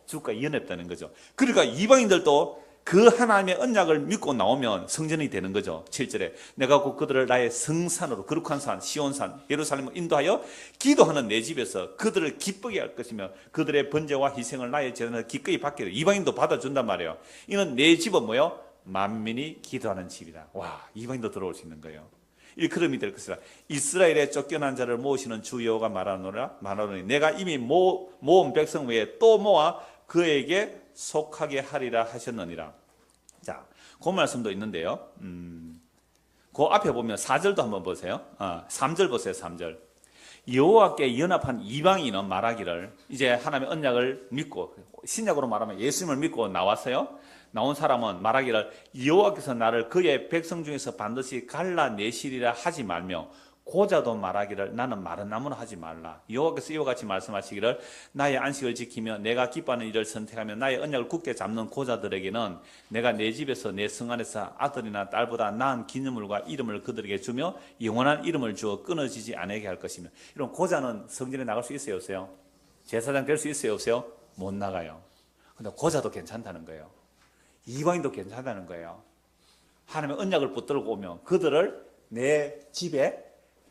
주님과 연합되는 거죠. 그러니까 이방인들도 그 하나님의 언약을 믿고 나오면 성전이 되는 거죠. 7절에 내가 곧 그들을 나의 성산으로 거룩한 산 시온산 예루살렘을 인도하여 기도하는 내 집에서 그들을 기쁘게 할 것이며 그들의 번제와 희생을 나의 제단에서 기꺼이 받게 돼. 이방인도 받아준단 말이에요. 이는 내 집은 뭐요? 만민이 기도하는 집이다. 와, 이방인도 들어올 수 있는 거예요. 일컬음이 될 것이라. 이스라엘에 쫓겨난 자를 모으시는 주 여호와가 말하노니 내가 이미 모은 백성 외에 또 모아 그에게 속하게 하리라 하셨느니라. 자, 그 말씀도 있는데요. 그 앞에 보면 4절도 한번 보세요. 3절 보세요. 3절. 여호와께 연합한 이방인은 말하기를 이제 하나님의 언약을 믿고 신약으로 말하면 예수님을 믿고 나왔어요. 나온 사람은 말하기를 여호와께서 나를 그의 백성 중에서 반드시 갈라내시리라 하지 말며 고자도 말하기를 나는 마른 나무는 하지 말라. 여호와께서 이와 같이 말씀하시기를 나의 안식을 지키며 내가 기뻐하는 일을 선택하며 나의 언약을 굳게 잡는 고자들에게는 내가 내 집에서 내 성 안에서 아들이나 딸보다 나은 기념물과 이름을 그들에게 주며 영원한 이름을 주어 끊어지지 않게 할 것이며. 이런 고자는 성전에 나갈 수 있어요 없어요? 제사장 될 수 있어요 없어요? 못 나가요. 근데 고자도 괜찮다는 거예요. 이방인도 괜찮다는 거예요. 하나님의 언약을 붙들고 오면 그들을 내 집에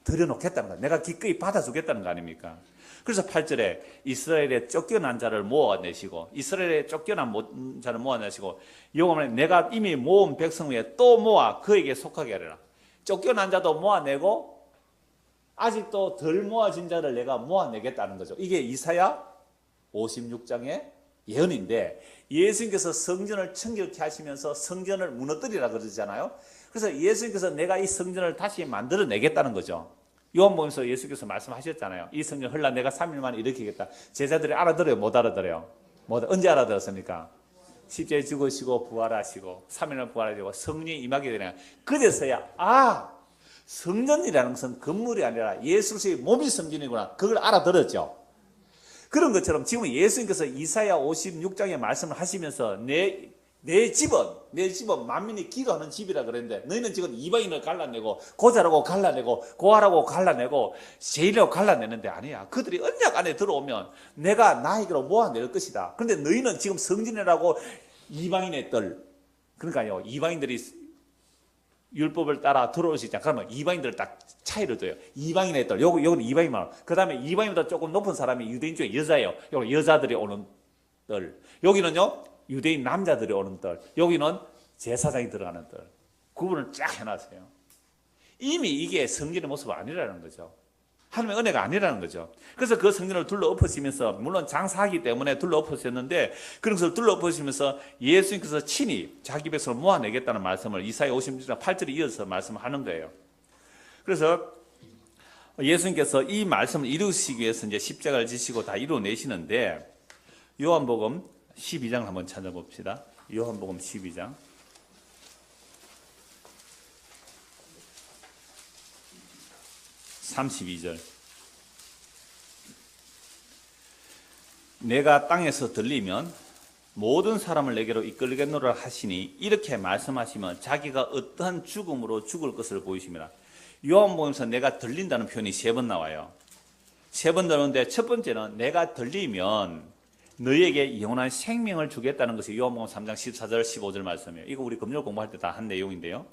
들여놓겠다는 거예요. 내가 기꺼이 받아주겠다는 거 아닙니까? 그래서 8절에 이스라엘의 쫓겨난 자를 모아내시고 이스라엘의 쫓겨난 자를 모아내시고 여호와는 내가 이미 모은 백성 위에 또 모아 그에게 속하게 하리라. 쫓겨난 자도 모아내고 아직도 덜 모아진 자를 내가 모아내겠다는 거죠. 이게 이사야 56장의 예언인데 예수님께서 성전을 청결케 하시면서 성전을 무너뜨리라 그러잖아요. 그래서 예수님께서 내가 이 성전을 다시 만들어내겠다는 거죠. 요한복음에서 예수께서 말씀하셨잖아요. 이 성전 헐라 내가 3일 만에 일으키겠다. 제자들이 알아들어요? 못 알아들어요? 언제 알아들었습니까? 십자가에 죽으시고 부활하시고 3일 만에 부활하시고 성령이 임하게 되냐. 그래서야 성전이라는 것은 건물이 아니라 예수 그리스도의 몸이 성전이구나. 그걸 알아들었죠. 그런 것처럼 지금 예수님께서 이사야 56장에 말씀을 하시면서 내 집은 만민이 기도하는 집이라 그랬는데 너희는 지금 이방인을 갈라내고 고자라고 갈라내고 고아라고 갈라내고 제일이라고 갈라내는데 아니야. 그들이 언약 안에 들어오면 내가 나에게로 모아낼 것이다. 그런데 너희는 지금 성전이라고 이방인의 뜰, 그러니까요 이방인들이 율법을 따라 들어올 수 있잖아요. 그러면 이방인들을 딱 차이를 둬요. 이방인의 뜰, 요거는 이방인만. 그 다음에 이방인보다 조금 높은 사람이 유대인 중에 여자예요. 요거 여자들이 오는 뜰. 여기는요 유대인 남자들이 오는 뜰, 여기는 제사장이 들어가는 뜰. 구분을 쫙 해놨어요. 이미 이게 성전의 모습이 아니라는 거죠. 하나님의 은혜가 아니라는 거죠. 그래서 그 성전을 둘러엎으시면서 물론 장사하기 때문에 둘러엎으셨는데 그런 것을 둘러엎으시면서 예수님께서 친히 자기 백성을 모아내겠다는 말씀을 이사야 56장 8절에 이어서 말씀하는 거예요. 그래서 예수님께서 이 말씀을 이루시기 위해서 이제 십자가를 지시고 다 이루어내시는데, 요한복음 12장 한번 찾아봅시다. 요한복음 12장. 32절. 내가 땅에서 들리면 모든 사람을 내게로 이끌겠노라 하시니, 이렇게 말씀하시면 자기가 어떠한 죽음으로 죽을 것을 보이십니다. 요한복음에서 내가 들린다는 표현이 3번 나와요. 3번 나오는데, 첫 번째는 내가 들리면 너희에게 영원한 생명을 주겠다는 것이 요한복음 3장 14절 15절 말씀이에요. 이거 우리 금요 공부할 때 다 한 내용인데요.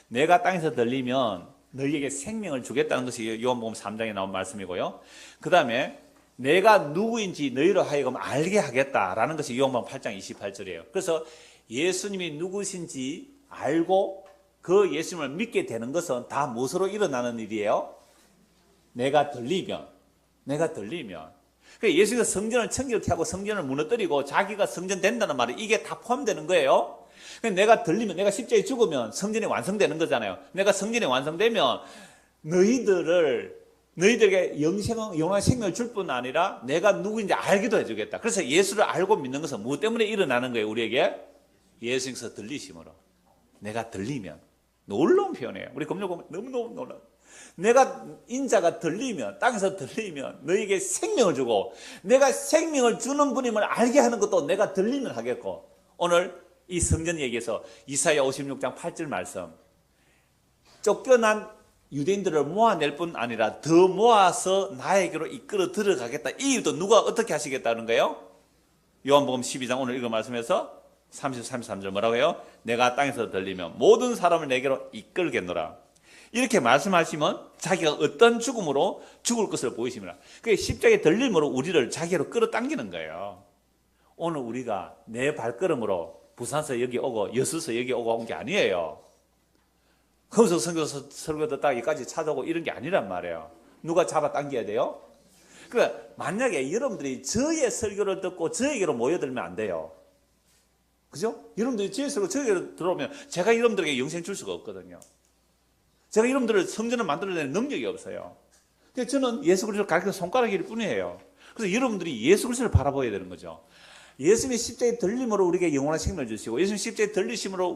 내가 땅에서 들리면 너희에게 생명을 주겠다는 것이 요한복음 3장에 나온 말씀이고요. 그 다음에 내가 누구인지 너희로 하여금 알게 하겠다라는 것이 요한복음 8장 28절이에요. 그래서 예수님이 누구신지 알고 그 예수님을 믿게 되는 것은 다 무엇으로 일어나는 일이에요? 내가 들리면. 그러니까 예수님께서 성전을 청결케 하고 성전을 무너뜨리고 자기가 성전 된다는 말이 이게 다 포함되는 거예요. 그러니까 내가 들리면, 내가 십자가에 죽으면 성전이 완성되는 거잖아요. 내가 성전이 완성되면 너희들에게 영원한 생명을 줄 뿐 아니라 내가 누구인지 알기도 해주겠다. 그래서 예수를 알고 믿는 것은 무엇 때문에 일어나는 거예요? 우리에게 예수님께서 들리심으로. 내가 들리면. 놀라운 표현이에요. 우리 금요 보면 너무너무 놀라워. 내가 인자가 들리면, 땅에서 들리면 너희에게 생명을 주고, 내가 생명을 주는 분임을 알게 하는 것도 내가 들리면 하겠고, 오늘 이 성전 얘기에서 이사야 56장 8절 말씀, 쫓겨난 유대인들을 모아낼 뿐 아니라 더 모아서 나에게로 이끌어 들어가겠다. 이 일도 누가 어떻게 하시겠다는 거예요? 요한복음 12장 오늘 읽은 말씀에서 30, 33절 뭐라고 해요? 내가 땅에서 들리면 모든 사람을 내게로 이끌겠노라. 이렇게 말씀하시면 자기가 어떤 죽음으로 죽을 것을 보이십니다. 그게 십자가의 들림으로 우리를 자기로 끌어당기는 거예요. 오늘 우리가 내 발걸음으로 부산서 여기 오고 여수서 여기 오고 온 게 아니에요. 거기서 설교 듣다가 여기까지 찾아오고 이런 게 아니란 말이에요. 누가 잡아당겨야 돼요? 그러니까 만약에 여러분들이 저의 설교를 듣고 저에게로 모여들면 안 돼요. 그죠? 여러분들이 저의 설교 저에게로 들어오면 제가 여러분들에게 영생 줄 수가 없거든요. 제가 여러분들을 성전을 만들어내는 능력이 없어요. 그래서 저는 예수 그리스도를 가리키는 손가락일 뿐이에요. 그래서 여러분들이 예수 그리스도를 바라봐야 되는 거죠. 예수님의 십자가의 들림으로 우리에게 영원한 생명을 주시고, 예수님 십자가의 들리심으로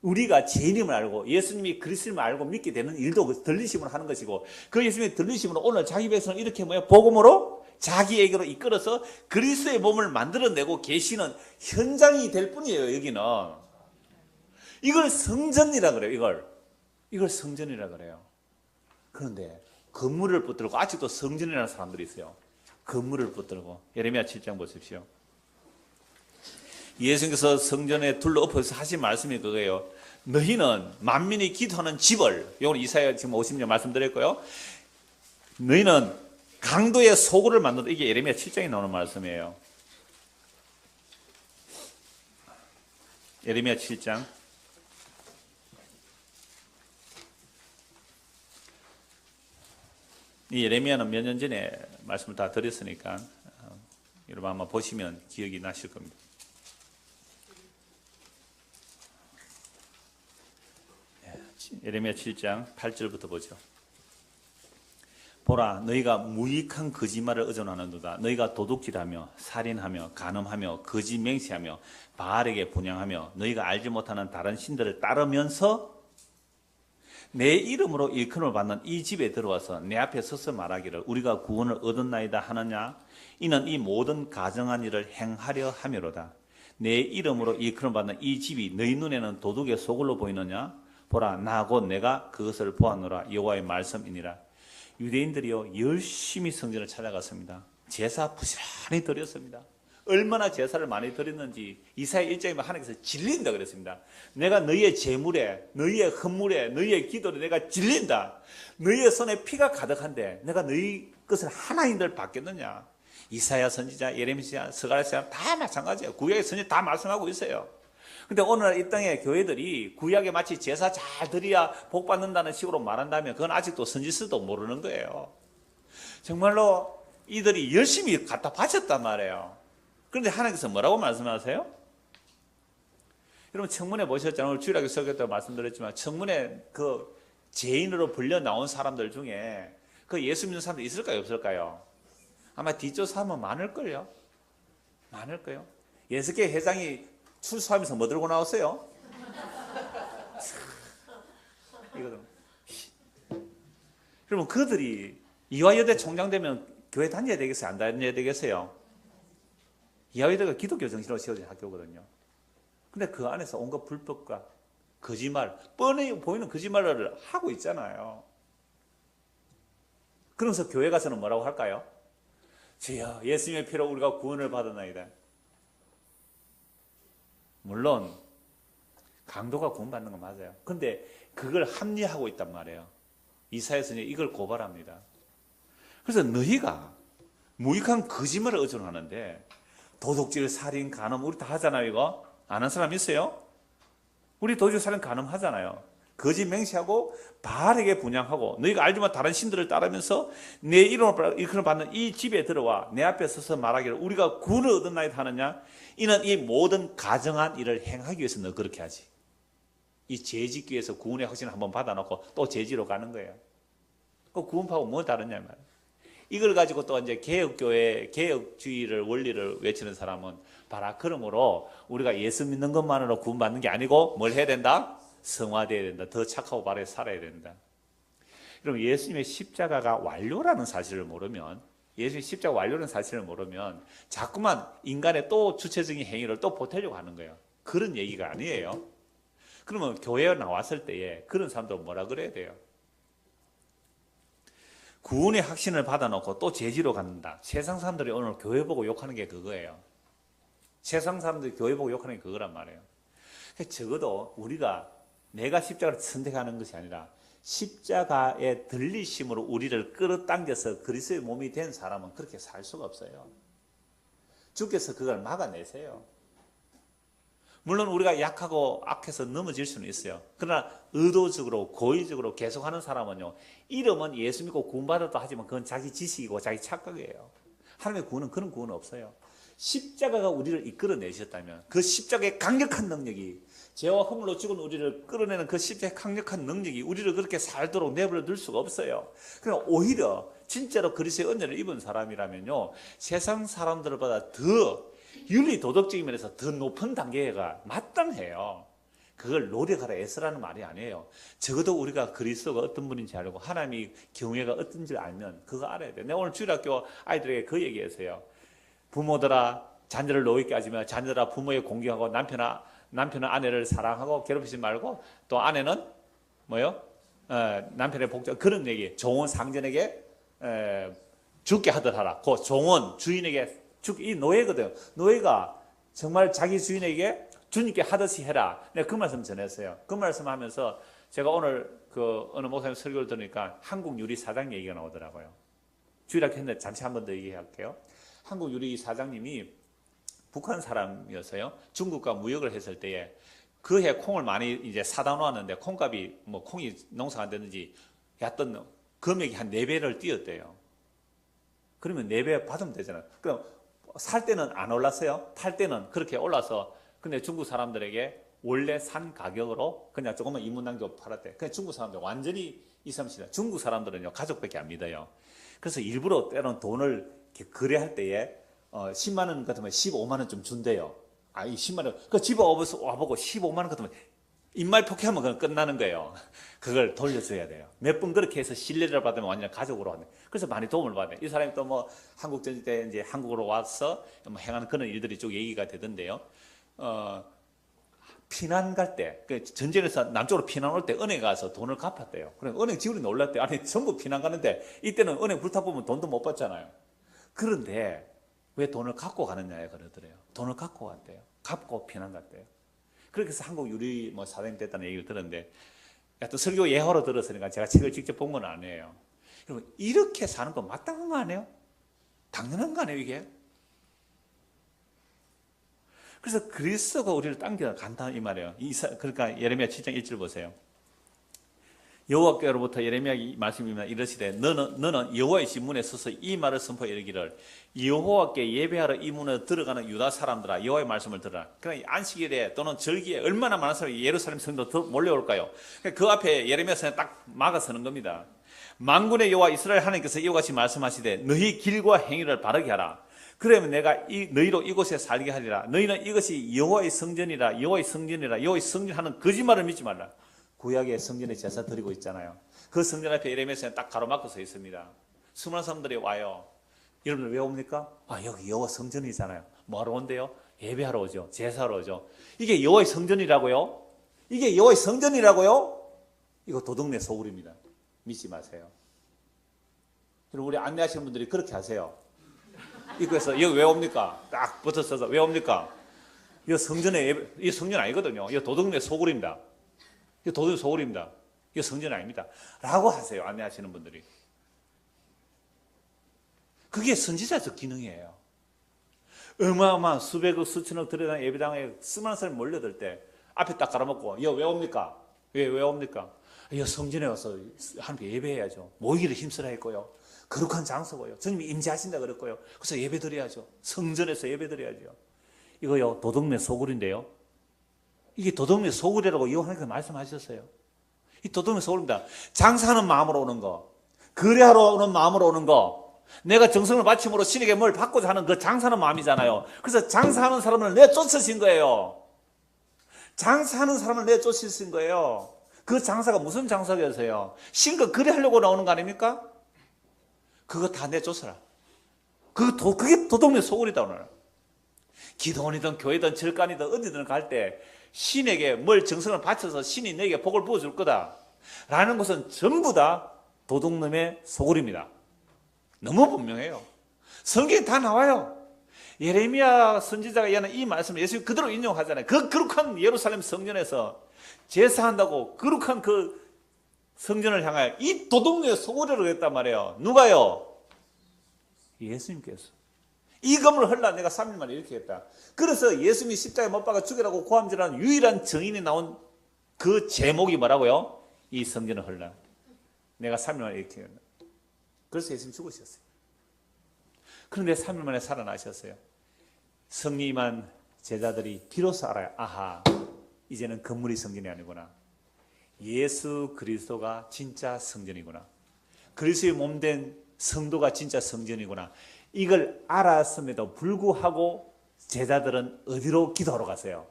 우리가 죄인임을 알고 예수님이 그리스도임을 알고 믿게 되는 일도 그 들리심으로 하는 것이고, 그 예수님의 들리심으로 오늘 자기 백성은 이렇게 복음으로 자기에게로 이끌어서 그리스도의 몸을 만들어내고 계시는 현장이 될 뿐이에요. 여기는 이걸 성전이라 그래요. 이걸 성전이라 그래요. 그런데 건물을 붙들고 아직도 성전이라는 사람들이 있어요. 건물을 붙들고. 예레미야 7장 보십시오. 예수님께서 성전에 둘러엎어서 하신 말씀이 그거예요. 너희는 만민이 기도하는 집을, 이건 이사야 지금 50년 말씀드렸고요. 너희는 강도의 소굴을 만든다. 이게 예레미야 7장에 나오는 말씀이에요. 예레미야 7장. 이 예레미야는 몇 년 전에 말씀을 다 드렸으니까 여러분 아마 보시면 기억이 나실 겁니다. 예레미야 7장 8절부터 보죠. 보라, 너희가 무익한 거짓말을 의존하는도다. 너희가 도둑질하며 살인하며 간음하며 거짓 맹세하며 바알에게 분향하며 너희가 알지 못하는 다른 신들을 따르면서 내 이름으로 일컬음을 받는 이 집에 들어와서 내 앞에 서서 말하기를 우리가 구원을 얻었나이다 하느냐. 이는 이 모든 가정한 일을 행하려 함이로다. 내 이름으로 일컬음을 받는 이 집이 너희 눈에는 도둑의 소굴로 보이느냐. 보라, 나 곧 내가 그것을 보았노라. 여호와의 말씀이니라. 유대인들이요 열심히 성전을 찾아갔습니다. 제사 부지런히 드렸습니다. 얼마나 제사를 많이 드렸는지 이사야 1장에 하나님께서 질린다 그랬습니다. 내가 너희의 제물에, 너희의 헌물에, 너희의 기도에 내가 질린다. 너희의 손에 피가 가득한데 내가 너희 것을 하나님들 받겠느냐. 이사야 선지자, 예레미야, 스가랴 다 마찬가지예요. 구약의 선지 다 말씀하고 있어요. 근데 오늘 이 땅의 교회들이 구약에 마치 제사 잘 드려야 복 받는다는 식으로 말한다면 그건 아직도 선지서도 모르는 거예요. 정말로 이들이 열심히 갖다 바쳤단 말이에요. 그런데 하나님께서 뭐라고 말씀하세요? 여러분 청문회 보셨잖아요. 오늘 주일학교 설교 때 말씀드렸지만 청문회 그 죄인으로 불려 나온 사람들 중에 그 예수 믿는 사람들 있을까요, 없을까요? 아마 뒷조사 하면 많을걸요. 많을까요? 예수계 회장이 출소하면서 뭐 들고 나왔어요? 이거는. 그러면 그들이 이화여대 총장 되면 교회 다녀야 되겠어요? 안 다녀야 되겠어요? 이화여대가 기독교 정신으로 지어진 학교거든요. 근데 그 안에서 온갖 불법과 거짓말, 뻔히 보이는 거짓말을 하고 있잖아요. 그러면서 교회 가서는 뭐라고 할까요? 주여 예수님의 피로 우리가 구원을 받았나이다. 물론 강도가 구원받는 건 맞아요. 그런데 그걸 합리화하고 있단 말이에요. 이사야서 이걸 고발합니다. 그래서 너희가 무익한 거짓말을 의존하는데 도둑질, 살인, 간음 우리 다 하잖아요. 이거 아는 사람 있어요? 우리 도둑질, 살인, 간음 하잖아요. 거짓 맹세하고 바알에게 분향하고 너희가 알지만 다른 신들을 따르면서 내 이름을 일컬음 받는 이 집에 들어와 내 앞에 서서 말하기를 우리가 구원을 얻었나이다 하느냐. 이는 이 모든 가정한 일을 행하기 위해서 너 그렇게 하지. 이 죄 짓기 위해서 구원의 확신을 한번 받아놓고 또 죄지로 가는 거예요. 그 구원파하고 뭐 다르냐 말이에요. 이걸 가지고 또 이제 개혁교회, 개혁주의를, 원리를 외치는 사람은 봐라. 그러므로 우리가 예수 믿는 것만으로 구원받는 게 아니고 뭘 해야 된다? 성화되어야 된다. 더 착하고 바르게 살아야 된다. 그럼 예수님의 십자가가 완료라는 사실을 모르면, 예수님의 십자가 완료라는 사실을 모르면 자꾸만 인간의 또 주체적인 행위를 또 보태려고 하는 거예요. 그런 얘기가 아니에요. 그러면 교회에 나왔을 때에 그런 사람들은 뭐라 그래야 돼요? 구원의 확신을 받아놓고 또 죄지로 갖는다. 세상 사람들이 오늘 교회 보고 욕하는 게 그거예요. 세상 사람들이 교회 보고 욕하는 게 그거란 말이에요. 적어도 우리가 내가 십자가를 선택하는 것이 아니라 십자가의 들리심으로 우리를 끌어당겨서 그리스도의 몸이 된 사람은 그렇게 살 수가 없어요. 주께서 그걸 막아내세요. 물론 우리가 약하고 악해서 넘어질 수는 있어요. 그러나 의도적으로 고의적으로 계속하는 사람은요, 이름은 예수 믿고 구원받았다 하지만 그건 자기 지식이고 자기 착각이에요. 하나님의 구원은 그런 구원은 없어요. 십자가가 우리를 이끌어내셨다면 그 십자가의 강력한 능력이, 죄와 허물로 죽은 우리를 끌어내는 그 십자가의 강력한 능력이 우리를 그렇게 살도록 내버려 둘 수가 없어요. 그냥 오히려 진짜로 그리스도의 은혜를 입은 사람이라면요, 세상 사람들보다 더 윤리 도덕적인 면에서 더 높은 단계가 마땅해요. 그걸 노력하라 애쓰라는 말이 아니에요. 적어도 우리가 그리스도가 어떤 분인지 알고 하나님이 경외가 어떤지 알면 그거 알아야 돼요. 내가 오늘 주일학교 아이들에게 그 얘기했어요. 부모들아 자녀를 노엽게 하지마. 자녀들아 부모에 공경하고 남편은 아내를 사랑하고 괴롭히지 말고, 또 아내는 뭐요? 남편의 복종, 그런 얘기. 종은 상전에게 죽게 하듯 하라. 그 종은 주인에게 이 노예거든요. 노예가 정말 자기 주인에게 주님께 하듯이 해라. 내가 그 말씀 전했어요. 그 말씀 하면서 제가 오늘 그 어느 목사님 설교를 들으니까 한국 유리 사장 얘기가 나오더라고요. 주일학교 했는데 잠시 한 번 더 얘기할게요. 한국 유리 사장님이 북한 사람이었어요. 중국과 무역을 했을 때에 그 해 콩을 많이 이제 사다 놓았는데 콩값이 뭐 콩이 농사가 안 됐는지 얕던 금액이 한 4배를 뛰었대요. 그러면 4배 받으면 되잖아요. 그럼 살 때는 안 올랐어요. 팔 때는 그렇게 올라서, 근데 중국 사람들에게 원래 산 가격으로 그냥 조금만 이문당겨 팔았대. 그냥 중국 사람들 완전히 이삼시다. 중국 사람들은요 가족밖에 안 믿어요. 그래서 일부러 때로는 돈을 이렇게 거래할 때에 10만 원 같으면 15만 원 좀 준대요. 이 10만 원. 그 집에 와보고 15만 원 같으면 입말 폭행하면 그건 끝나는 거예요. 그걸 돌려줘야 돼요. 몇 번 그렇게 해서 신뢰를 받으면 완전 가족으로 하네. 그래서 많이 도움을 받아요. 이 사람이 또 뭐 한국 전쟁 때 이제 한국으로 와서 뭐 행하는 그런 일들이 쭉 얘기가 되던데요. 피난 갈 때, 전쟁에서 남쪽으로 피난 올 때 은행 가서 돈을 갚았대요. 그래 은행 직원이 놀랐대요. 아니 전부 피난 가는데 이때는 은행 불타보면 돈도 못 받잖아요. 그런데 왜 돈을 갖고 가느냐에 그러더래요. 돈을 갖고 갔대요. 갚고 피난 갔대요. 그렇게 해서 한국 유리 뭐 사장님 됐다는 얘기를 들었는데, 또 설교 예화로 들었으니까 제가 책을 직접 본 건 아니에요. 여러분 이렇게 사는 건 마땅한 거 아니에요? 당연한 거 아니에요 이게? 그래서 그리스도가 우리를 당겨 간다 이 말이에요. 그러니까 예레미야 7장 1절 보세요. 여호와께로부터 예레미야의 말씀입니다. 이르시되 너는 여호와의 신문에 서서 이 말을 선포 이르기를 여호와께 예배하러 이 문에 들어가는 유다 사람들아 여호와의 말씀을 들으라. 그러나 안식일에 또는 절기에 얼마나 많은 사람이 예루살렘 성도 더 몰려올까요? 그 앞에 예레미야 선생이 딱 막아서는 겁니다. 만군의 여호와 이스라엘 하나님께서 이와 같이 말씀하시되 너희 길과 행위를 바르게 하라. 그러면 내가 너희로 이곳에 살게 하리라. 너희는 이것이 여호와의 성전이라 여호와의 성전이라 여호와의 성전 하는 거짓말을 믿지 말라. 구약의 성전에 제사 드리고 있잖아요. 그 성전 앞에 예레미야서는 딱 가로막고 서 있습니다. 수많은 사람들이 와요. 여러분들 왜 옵니까? 여기 여호와 성전이잖아요. 뭐하러 온대요? 예배하러 오죠. 제사하러 오죠. 이게 여호와의 성전이라고요? 이게 여호와의 성전이라고요? 이거 도둑내 소굴입니다. 믿지 마세요. 여러분 우리 안내하시는 분들이 그렇게 하세요. 입구에서 여기 왜 옵니까? 딱 붙어서서 왜 옵니까? 이 성전에 이 성전 아니거든요. 이 도둑내 소굴입니다. 이 도둑 소굴입니다. 이거 성전 아닙니다. 라고 하세요. 안내하시는 분들이. 그게 선지자적 기능이에요. 어마어마한 수백억 수천억 들여다는 예배당에 수많은 사람이 몰려들 때 앞에 딱 깔아먹고 이거 왜 옵니까? 왜 옵니까? 이거 성전에 와서 하나님께 예배해야죠. 모이기를 힘쓰라 했고요. 거룩한 장소고요. 주님이 임재하신다 그랬고요. 그래서 예배 드려야죠. 성전에서 예배 드려야죠. 이거요 도둑내 소굴인데요. 이게 도둑의 소굴이라고 하나님께서 말씀하셨어요. 이 도둑의 소굴입니다. 장사하는 마음으로 오는 거, 거래하러 오는 마음으로 오는 거, 내가 정성을 바침으로 신에게 뭘 받고자 하는 그 장사하는 마음이잖아요. 그래서 장사하는 사람을 내쫓으신 거예요. 장사하는 사람을 내쫓으신 거예요. 그 장사가 무슨 장사겠어요? 신과 거래하려고 나오는 거 아닙니까? 그거 다 내쫓아라. 그게 도둑의 소굴이다 오늘. 기도원이든 교회든 절간이든 어디든 갈 때 신에게 뭘 정성을 바쳐서 신이 내게 복을 부어줄 거다 라는 것은 전부 다 도둑놈의 소굴입니다. 너무 분명해요. 성경에 다 나와요. 예레미야 선지자가 얘는 이 말씀을 예수님 그대로 인용하잖아요. 그 거룩한 예루살렘 성전에서 제사한다고 거룩한 그 성전을 향하여 이 도둑놈의 소굴이라고 했단 말이에요. 누가요? 예수님께서. 이 검을 헐라 내가 3일 만에 이렇게 했다. 그래서 예수님이 십자가에 못 박아 죽이라고 고함질하는 유일한 증인이 나온 그 제목이 뭐라고요? 이 성전을 헐라. 내가 3일 만에 이렇게 했다. 그래서 예수님 죽으셨어요. 그런데 3일 만에 살아나셨어요. 성리만 제자들이 비로소 알아요. 아하, 이제는 건물이 성전이 아니구나. 예수 그리스도가 진짜 성전이구나. 그리스도의 몸된 성도가 진짜 성전이구나. 이걸 알았음에도 불구하고 제자들은 어디로 기도하러 갔어요?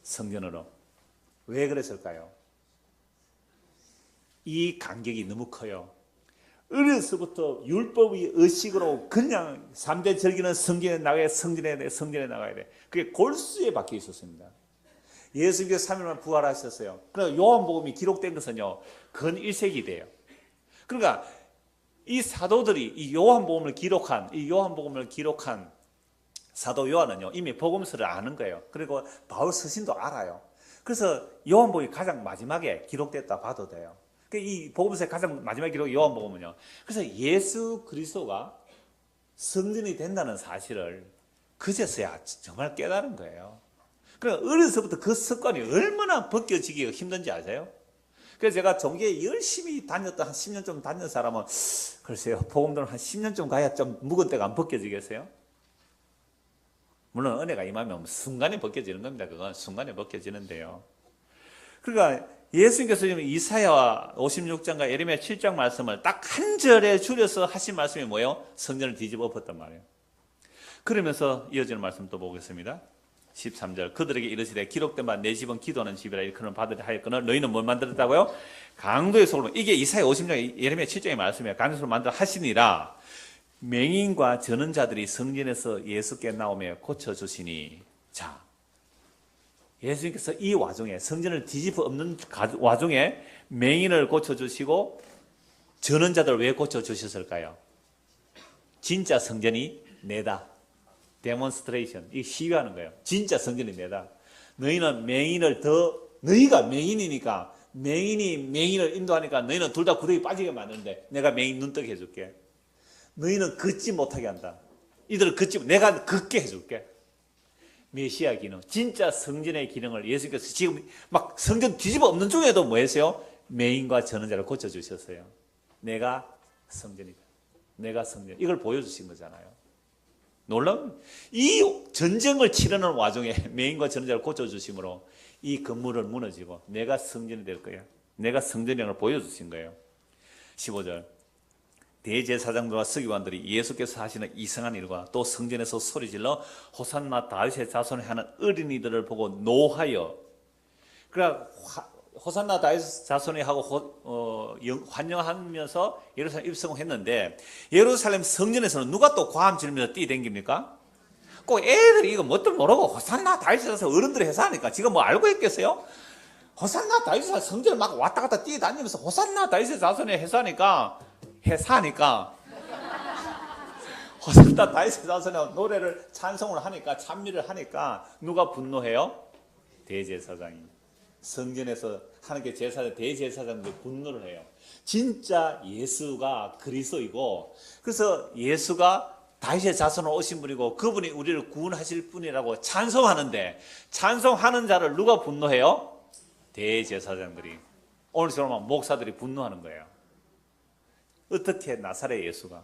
성전으로. 왜 그랬을까요? 이 간격이 너무 커요. 어려서부터 율법의 의식으로 그냥 3대 절기는 성전에 나가야 성전에 나가야 돼. 그게 골수에 박혀 있었습니다. 예수님께서 3일만 부활하셨어요. 그러니까 요한복음이 기록된 것은요, 근 1세기 돼요. 그러니까 이 사도들이 이 요한복음을 기록한 사도 요한은요, 이미 복음서를 아는 거예요. 그리고 바울 서신도 알아요. 그래서 요한복음이 가장 마지막에 기록됐다 봐도 돼요. 이 복음서의 가장 마지막 기록 요한복음은요. 그래서 예수 그리스도가 성전이 된다는 사실을 그제서야 정말 깨달은 거예요. 그러니까 어려서부터 그 습관이 얼마나 벗겨지기가 힘든지 아세요? 그래서 제가 종교에 열심히 다녔던 한 10년 좀 다닌 사람은 글쎄요, 복음들은 한 10년 좀 가야 좀 묵은 때가 안 벗겨지겠어요? 물론 은혜가 임하면 순간에 벗겨지는 겁니다. 그건 순간에 벗겨지는데요. 그러니까 예수님께서 지금 이사야 56장과 예레미야 7장 말씀을 딱 한 절에 줄여서 하신 말씀이 뭐예요? 성전을 뒤집어 엎었단 말이에요. 그러면서 이어지는 말씀 또 보겠습니다. 13절 그들에게 이르시되 기록된 바 내 집은 기도하는 집이라 일컬음을 받으려 하였거늘 너희는 뭘 만들었다고요? 강도의 소굴. 이게 이사야 50장 예레미야 7장의 말씀이에요. 강도의 소굴을 만들어 하시니라. 맹인과 저는 자들이 성전에서 예수께 나오며 고쳐주시니. 자, 예수님께서 이 와중에 성전을 뒤집어 엎는 와중에 맹인을 고쳐주시고 저는 자들 왜 고쳐주셨을까요? 진짜 성전이 내다. 데몬스트레이션. 이 시위하는 거예요. 진짜 성전이 내다. 너희는 너희가 맹인이니까 맹인이 맹인을 인도하니까 너희는 둘 다 구덩이 빠지게 만드는데 내가 맹인 눈뜨게 해줄게. 너희는 걷지 못하게 한다. 이들은 내가 걷게 해줄게. 메시아 기능, 진짜 성전의 기능을 예수님께서 지금 막 성전 뒤집어 엎는 중에도 뭐 했어요? 맹인과 전원자를 고쳐주셨어요. 내가 성전이다. 내가 성전. 이걸 보여주신 거잖아요. 놀라운 이 전쟁을 치르는 와중에 맹인과 전원자를 고쳐주심으로 이 건물을 무너지고 내가 성전이 될 거야. 내가 성전이라는 걸 보여주신 거예요. 15절 대제사장들과 서기관들이 예수께서 하시는 이상한 일과 또 성전에서 소리질러 호산나 다윗의 자손에 하는 어린이들을 보고 노하여 그러니까 호산나 다윗 자손이 하고 환영하면서 예루살렘 입성했는데 예루살렘 성전에서는 누가 또 과함 지르면서 뛰댕깁니까? 꼭 애들이 이거 뭣도 모르고 호산나 다윗 자손 어른들이 해서 하니까 지금 뭐 알고 있겠어요? 호산나 다윗 성전을 막 왔다 갔다 뛰어다니면서 호산나 다윗 자손에 해사니까 호산나 다윗 자손에 노래를 찬송을 하니까 찬미를 하니까 누가 분노해요? 대제사장이. 성전에서 하나님께 제사장 대제사장들이 분노를 해요. 진짜 예수가 그리스도이고 그래서 예수가 다윗의 자손으로 오신 분이고 그분이 우리를 구원하실 분이라고 찬송하는데 찬송하는 자를 누가 분노해요? 대제사장들이. 오늘처럼 목사들이 분노하는 거예요. 어떻게 나사렛 예수가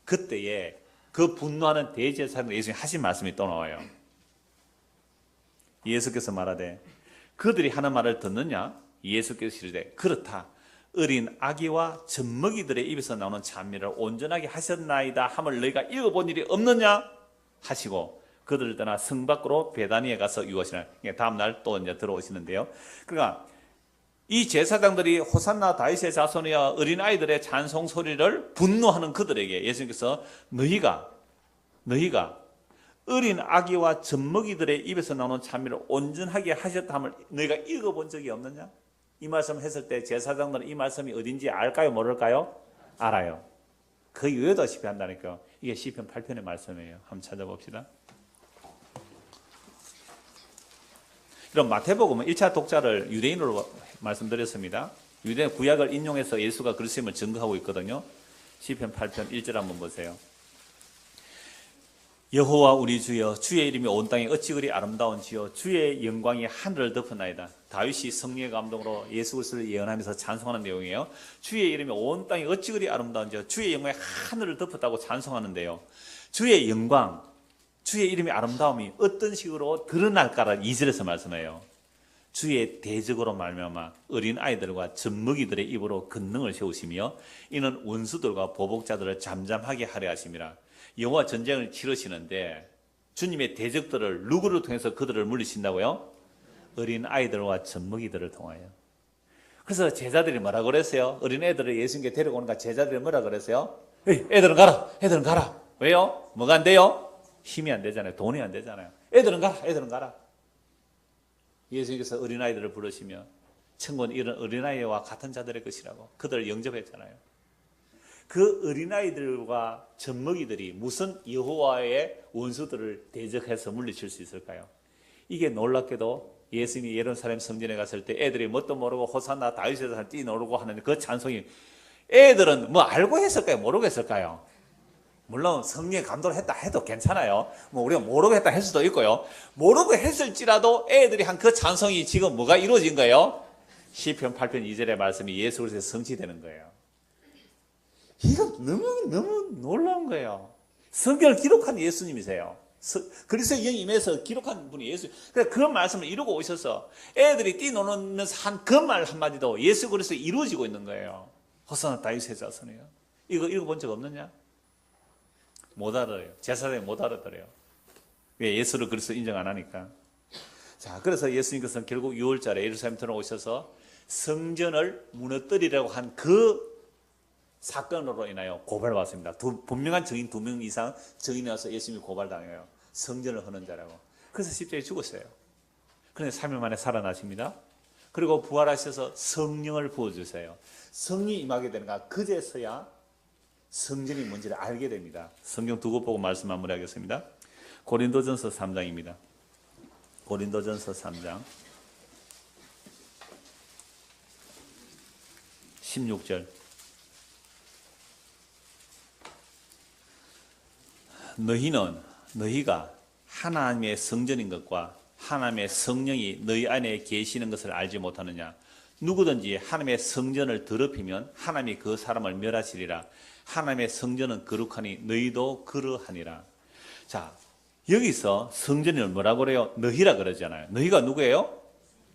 그때에 그 분노하는 대제사장들 예수님이 하신 말씀이 또 나와요. 예수께서 말하되 그들이 하는 말을 듣느냐? 예수께서 이르되 그렇다. 어린 아기와 젖먹이들의 입에서 나오는 찬미를 온전하게 하셨나이다 함을 너희가 읽어본 일이 없느냐? 하시고 그들을 떠나 성 밖으로 베다니에 가서 유하시나. 다음 날 또 이제 들어오시는데요. 그러니까 이 제사장들이 호산나 다윗의 자손이여 어린 아이들의 찬송 소리를 분노하는 그들에게 예수님께서 너희가 어린 아기와 젖먹이들의 입에서 나오는 찬미를 온전하게 하셨다 함을 너희가 읽어본 적이 없느냐? 이 말씀을 했을 때 제사장들은 이 말씀이 어딘지 알까요? 모를까요? 알아요. 그 이유다시피 한다니까요. 이게 시편 8편의 말씀이에요. 한번 찾아봅시다. 이런 마태복음은 1차 독자를 유대인으로 말씀드렸습니다. 유대인 구약을 인용해서 예수가 그리스도임을 증거하고 있거든요. 시편 8편 1절 한번 보세요. 여호와 우리 주여 주의 이름이 온 땅에 어찌 그리 아름다운지요 주의 영광이 하늘을 덮었나이다. 다윗이 성령의 감동으로 예수 그리스도를 예언하면서 찬송하는 내용이에요. 주의 이름이 온 땅에 어찌 그리 아름다운지요 주의 영광이 하늘을 덮었다고 찬송하는데요. 주의 영광, 주의 이름이 아름다움이 어떤 식으로 드러날까를 2절에서 말씀해요. 주의 대적으로 말미암아 어린 아이들과 젖먹이들의 입으로 권능을 세우시며 이는 원수들과 보복자들을 잠잠하게 하려 하심이라. 여호와 전쟁을 치르시는데 주님의 대적들을 누구를 통해서 그들을 물리신다고요? 어린 아이들과 젖먹이들을 통하여. 그래서 제자들이 뭐라 그랬어요? 어린 애들을 예수님께 데려오니까 제자들이 뭐라 그랬어요? 에이, 애들은 가라, 애들은 가라. 왜요? 뭐가 안 돼요? 힘이 안 되잖아요. 돈이 안 되잖아요. 애들은 가라, 애들은 가라. 예수님께서 어린아이들을 부르시며 천국은 이런 어린아이와 같은 자들의 것이라고 그들을 영접했잖아요. 그 어린아이들과 젖먹이들이 무슨 여호와의 원수들을 대적해서 물리칠 수 있을까요? 이게 놀랍게도 예수님이 예루살렘 성전에 갔을 때 애들이 뭣도 모르고 호산나 다윗의 자손 뛰노르고 하는 그 찬송이 애들은 뭐 알고 했을까요? 모르고 했을까요? 물론 성령의 감동을 했다 해도 괜찮아요. 뭐 우리가 모르고 했다 할 수도 있고요. 모르고 했을지라도 애들이 한 그 찬송이 지금 뭐가 이루어진 거예요? 시편 8편 2절의 말씀이 예수 그리스도의 성취되는 거예요. 이거 너무 놀라운 거예요. 성경을 기록한 예수님이세요. 그리스도의 영이 임해서 기록한 분이 예수. 그러니까 그 말씀을 이루고 오셔서 애들이 뛰노는면서 한 그 말 한마디도 예수 그리스도에 이루어지고 있는 거예요. 호산나 다윗의 자손이요. 이거 읽어본 적 없느냐? 못 알아요. 제사장이 못 알아들어요. 왜? 예수를 그리스도 인정 안 하니까. 자, 그래서 예수님께서는 결국 6월달에 예루살렘 들어오셔서 성전을 무너뜨리려고 한 그 사건으로 인하여 고발을 받습니다. 분명한 증인 2명 이상 증인이 와서 예수님이 고발당해요. 성전을 허는 자라고. 그래서 십자가에 죽었어요. 그런데 3일 만에 살아나십니다. 그리고 부활하셔서 성령을 부어주세요. 성령이 임하게 되는가 그제서야 성전이 뭔지를 알게 됩니다. 성경 두 곳 보고 말씀 마무리하겠습니다. 고린도전서 3장입니다. 고린도전서 3장 16절 너희가 하나님의 성전인 것과 하나님의 성령이 너희 안에 계시는 것을 알지 못하느냐? 누구든지 하나님의 성전을 더럽히면 하나님이 그 사람을 멸하시리라. 하나님의 성전은 거룩하니 너희도 그러하니라. 자, 여기서 성전을 뭐라고 그래요? 너희라 그러잖아요. 너희가 누구예요?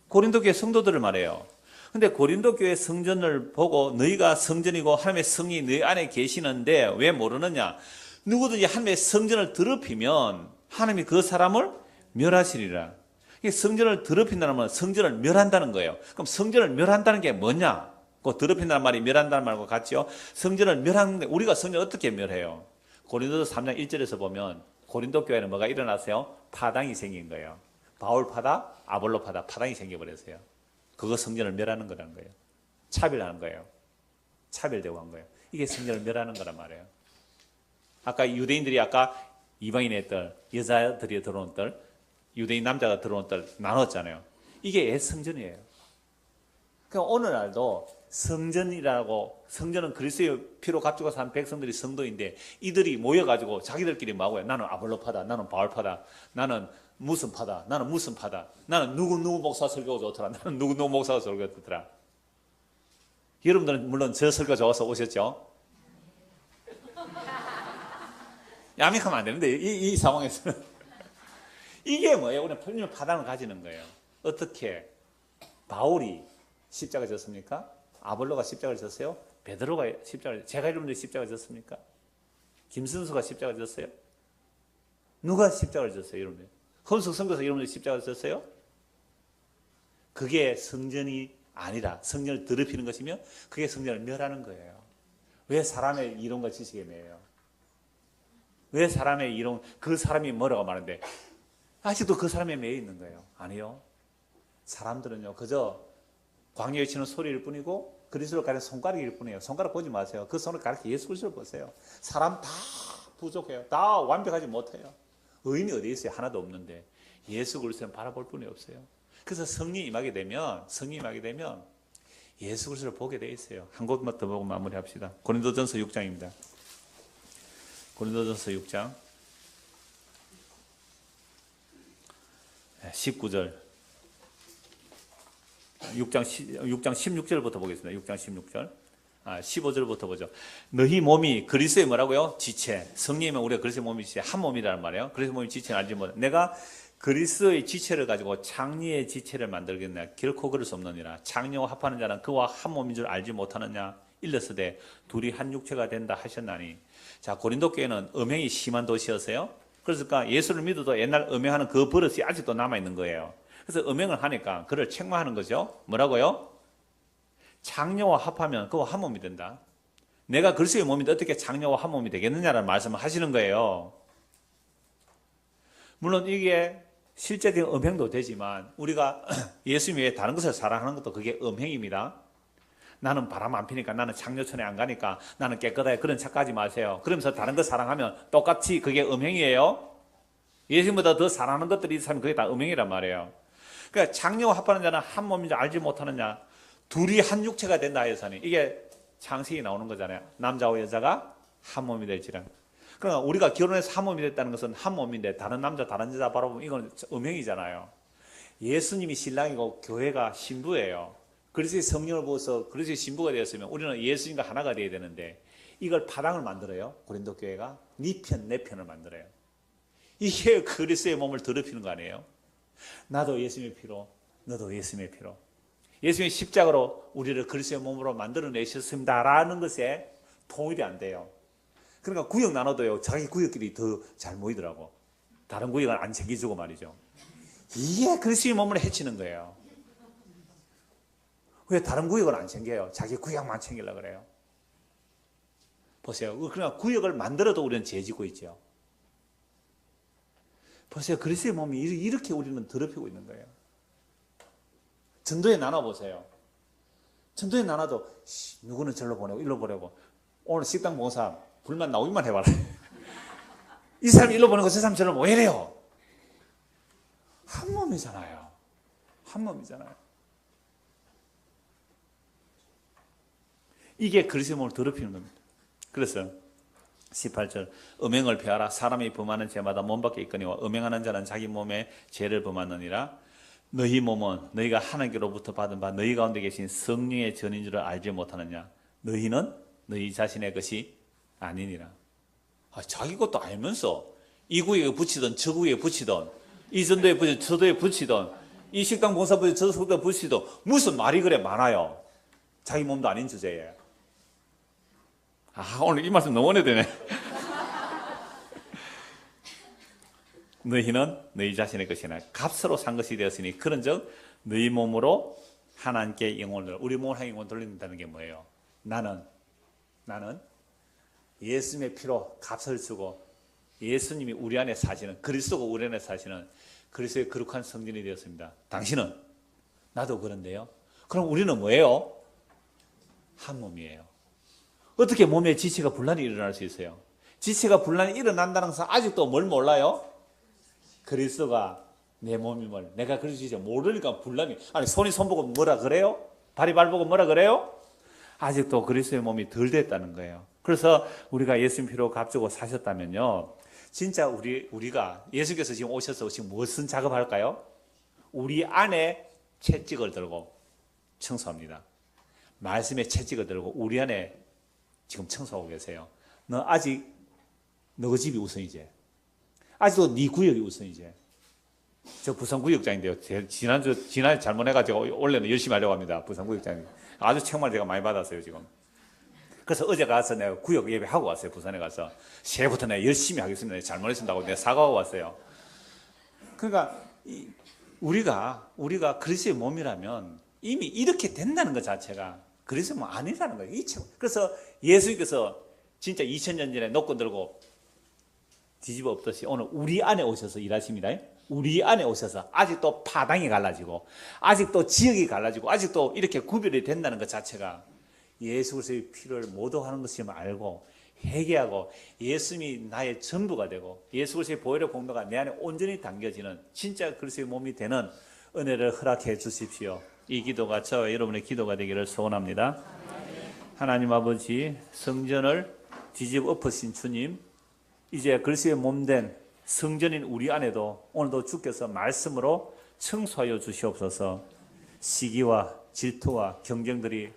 고린도 교회 성도들을 말해요. 근데 고린도 교회 성전을 보고 너희가 성전이고 하나님의 성이 너희 안에 계시는데 왜 모르느냐? 누구든지 하나님의 성전을 더럽히면 하나님이 그 사람을 멸하시리라. 이게 성전을 더럽힌다는 말은 성전을 멸한다는 거예요. 그럼 성전을 멸한다는 게 뭐냐? 그 더럽힌다는 말이 멸한다는 말과 같죠? 성전을 멸하는데 우리가 성전을 어떻게 멸해요? 고린도서 3장 1절에서 보면 고린도 교회는 뭐가 일어났어요? 파당이 생긴 거예요. 바울 파다, 아볼로 파다, 파당이 생겨버렸어요. 그거 성전을 멸하는 거라는 거예요. 차별하는 거예요. 차별되고 한 거예요. 이게 성전을 멸하는 거란 말이에요. 아까 유대인들이 아까 이방인의 뜰, 여자들이 들어온 뜰, 유대인 남자가 들어온 뜰 나눴잖아요. 이게 옛 성전이에요. 그러니까 오늘날도 성전이라고, 성전은 그리스도의 피로 값주고 산 백성들이 성도인데 이들이 모여가지고 자기들끼리 뭐하고요? 나는 아볼로파다, 나는 바울파다, 나는 무슨 파다, 나는 무슨 파다, 나는 누구 목사 설교가 좋더라, 나는 누구 목사가 설교가 좋더라. 여러분들은 물론 저 설교 좋아서 오셨죠? 야맹하면 안 되는데 이 상황에서는 이게 뭐예요? 우리는 풀리면 파당을 가지는 거예요. 어떻게? 바울이 십자가 졌습니까? 아볼로가 십자가를 졌어요? 베드로가 십자가를 졌어요? 제가 여러분들이 십자가를 졌습니까? 김선수가 십자가를 졌어요? 누가 십자가를 졌어요, 여러분들? 헌숙 선교사 여러분들이 십자가를 졌어요? 그게 성전이 아니라 성전을 더럽히는 것이며 그게 성전을 멸하는 거예요. 왜 사람의 이론과 지식에 매여요? 왜 사람의 이론, 그 사람이 뭐라고 말하는데 아직도 그 사람에 매여 있는 거예요? 아니요. 사람들은요, 그저 광야에 치는 소리일 뿐이고 그리스도를 가리는 손가락일 뿐이에요. 손가락 보지 마세요. 그 손을 가리켜 예수 그리스도를 보세요. 사람 다 부족해요. 다 완벽하지 못해요. 의인이 어디 있어요? 하나도 없는데 예수 그리스도는 바라볼 뿐이 없어요. 그래서 성령이 임하게 되면 예수 그리스도를 보게 돼 있어요. 한 곳만 더 보고 마무리합시다. 고린도전서 6장입니다. 고린도전서 6장 19절 6장 16절부터 보겠습니다. 6장 16절 15절부터 보죠. 너희 몸이 그리스도의 뭐라고요? 지체. 성령이면 우리가 그리스도의 몸이 지체, 한 몸이라는 말이에요. 그리스도의 몸이 지체는 알지 못해. 내가 그리스도의 지체를 가지고 장리의 지체를 만들겠냐? 결코 그럴 수 없느니라. 장녀와 합하는 자는 그와 한 몸인 줄 알지 못하느냐? 일러스되 둘이 한 육체가 된다 하셨나니. 자, 고린도 교회는 음행이 심한 도시였어요. 그러니까 예수를 믿어도 옛날 음행하는 그 버릇이 아직도 남아있는 거예요. 그래서 음행을 하니까 그를 책망하는 거죠. 뭐라고요? 장녀와 합하면 그와 한 몸이 된다. 내가 그리스도의 몸인데 어떻게 장녀와 한 몸이 되겠느냐라는 말씀을 하시는 거예요. 물론 이게 실제적인 음행도 되지만 우리가 예수님 외에 다른 것을 사랑하는 것도 그게 음행입니다. 나는 바람 안 피니까, 나는 장녀촌에 안 가니까, 나는 깨끗해, 그런 착각하지 마세요. 그러면서 다른 거 사랑하면 똑같이 그게 음행이에요. 예수님보다 더 사랑하는 것들이 있으면 그게 다 음행이란 말이에요. 그러니까 장녀와 합하는 자는 한 몸인지 알지 못하느냐. 둘이 한 육체가 된다 해서니 이게 창세기 나오는 거잖아요. 남자와 여자가 한 몸이 될지라. 그러니까 우리가 결혼해서 한 몸이 됐다는 것은 한 몸인데 다른 남자 다른 여자 바라보면 이건 음행이잖아요. 예수님이 신랑이고 교회가 신부예요. 그리스도의 성령을 부어서 그리스도의 신부가 되었으면 우리는 예수님과 하나가 되어야 되는데 이걸 파당을 만들어요. 고린도 교회가 네 편, 내 편을 만들어요. 이게 그리스도의 몸을 더럽히는 거 아니에요? 나도 예수님의 피로, 너도 예수님의 피로. 예수님의 십자가로 우리를 그리스도의 몸으로 만들어내셨습니다라는 것에 통일이 안 돼요. 그러니까 구역 나눠도요, 자기 구역끼리 더 잘 모이더라고. 다른 구역은 안 챙겨주고 말이죠. 이게 그리스도의 몸을 해치는 거예요. 왜 다른 구역을 안 챙겨요? 자기 구역만 챙기려고 그래요. 보세요. 그러니까 구역을 만들어도 우리는 죄 짓고 있죠. 보세요. 그리스도의 몸이 이렇게 우리는 더럽히고 있는 거예요. 전도에 나눠보세요. 전도에 나눠도 누구는 절로 보내고 일로 보내고 오늘 식당 본 사람 불만 나오기만 해봐라. 이 사람 일로 보내고 저 사람 절로 뭐 이래요? 한 몸이잖아요. 한 몸이잖아요. 이게 그리스도의 몸을 더럽히는 겁니다. 그래서 18절 음행을 피하라. 사람이 범하는 죄마다 몸 밖에 있거니와 음행하는 자는 자기 몸에 죄를 범하느니라. 너희 몸은 너희가 하나님께로부터 받은 바 너희 가운데 계신 성령의 전인 줄을 알지 못하느냐. 너희는 너희 자신의 것이 아니니라. 자기 것도 알면서 이 구역에 붙이던 저 구역에 붙이던 이 전도에 붙이던 저 도에 붙이던 이 식당 봉사 붙이던 저 식당 붙이던 무슨 말이 그래 많아요. 자기 몸도 아닌 주제에. 오늘 이 말씀 너무 오래되네. 너희는 너희 자신의 것이나 값으로 산 것이 되었으니 그런즉 너희 몸으로 하나님께 영혼을 우리 몸을 하나님께 영혼 돌린다는 게 뭐예요? 나는 예수님의 피로 값을 주고 예수님이 우리 안에 사시는 그리스도가 우리 안에 사시는 그리스도의 거룩한 성전이 되었습니다. 당신은 나도 그런데요. 그럼 우리는 뭐예요? 한 몸이에요. 어떻게 몸에 지체가 분란이 일어날 수 있어요? 지체가 분란이 일어난다는 것은 아직도 뭘 몰라요? 그리스도가 내 몸임을 내가 그리스도 모르니까 분란이. 아니 손이 손 보고 뭐라 그래요? 발이 발 보고 뭐라 그래요? 아직도 그리스도의 몸이 덜 됐다는 거예요. 그래서 우리가 예수님 피로 값주고 사셨다면요, 진짜 우리가 예수께서 지금 오셔서 지금 무슨 작업할까요? 우리 안에 채찍을 들고 청소합니다. 말씀의 채찍을 들고 우리 안에 지금 청소하고 계세요. 너 아직 너 집이 우선이지. 아직도 네 구역이 우선이지. 저 부산구역장인데요. 지난주 잘못해가지고 원래는 열심히 하려고 합니다. 부산구역장이. 아주 책만 제가 많이 받았어요, 지금. 그래서 어제 가서 내가 구역 예배하고 왔어요, 부산에 가서. 새해부터 내가 열심히 하겠습니다. 잘못했습니다 하고 내가 사과하고 왔어요. 그러니까, 우리가 그리스도의 몸이라면 이미 이렇게 된다는 것 자체가 그리스도의 몸 아니라는 거예요. 그래서 예수님께서 진짜 2000년 전에 노권 들고 뒤집어 엎듯이 오늘 우리 안에 오셔서 일하십니다. 우리 안에 오셔서 아직도 파당이 갈라지고 아직도 지역이 갈라지고 아직도 이렇게 구별이 된다는 것 자체가 예수 그리스도의 피를 모독하는 것임을 알고 회개하고 예수님이 나의 전부가 되고 예수 그리스도의 보혈의 공로가 내 안에 온전히 담겨지는 진짜 그리스도의 몸이 되는 은혜를 허락해 주십시오. 이 기도가 저와 여러분의 기도가 되기를 소원합니다. 하나님 아버지, 성전을 뒤집어 엎으신 주님, 이제 그리스도의 몸된 성전인 우리 안에도 오늘도 주께서 말씀으로 청소하여 주시옵소서. 시기와 질투와 경쟁들이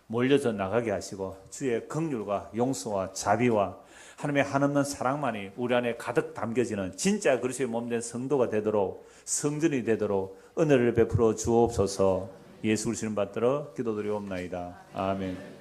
몰려져 나가게 하시고 주의 긍휼과 용서와 자비와 하나님의 한없는 사랑만이 우리 안에 가득 담겨지는 진짜 그리스도의 몸된 성도가 되도록 성전이 되도록 은혜를 베풀어 주옵소서. 예수 그리스도를 받들어 기도드리옵나이다. 아멘.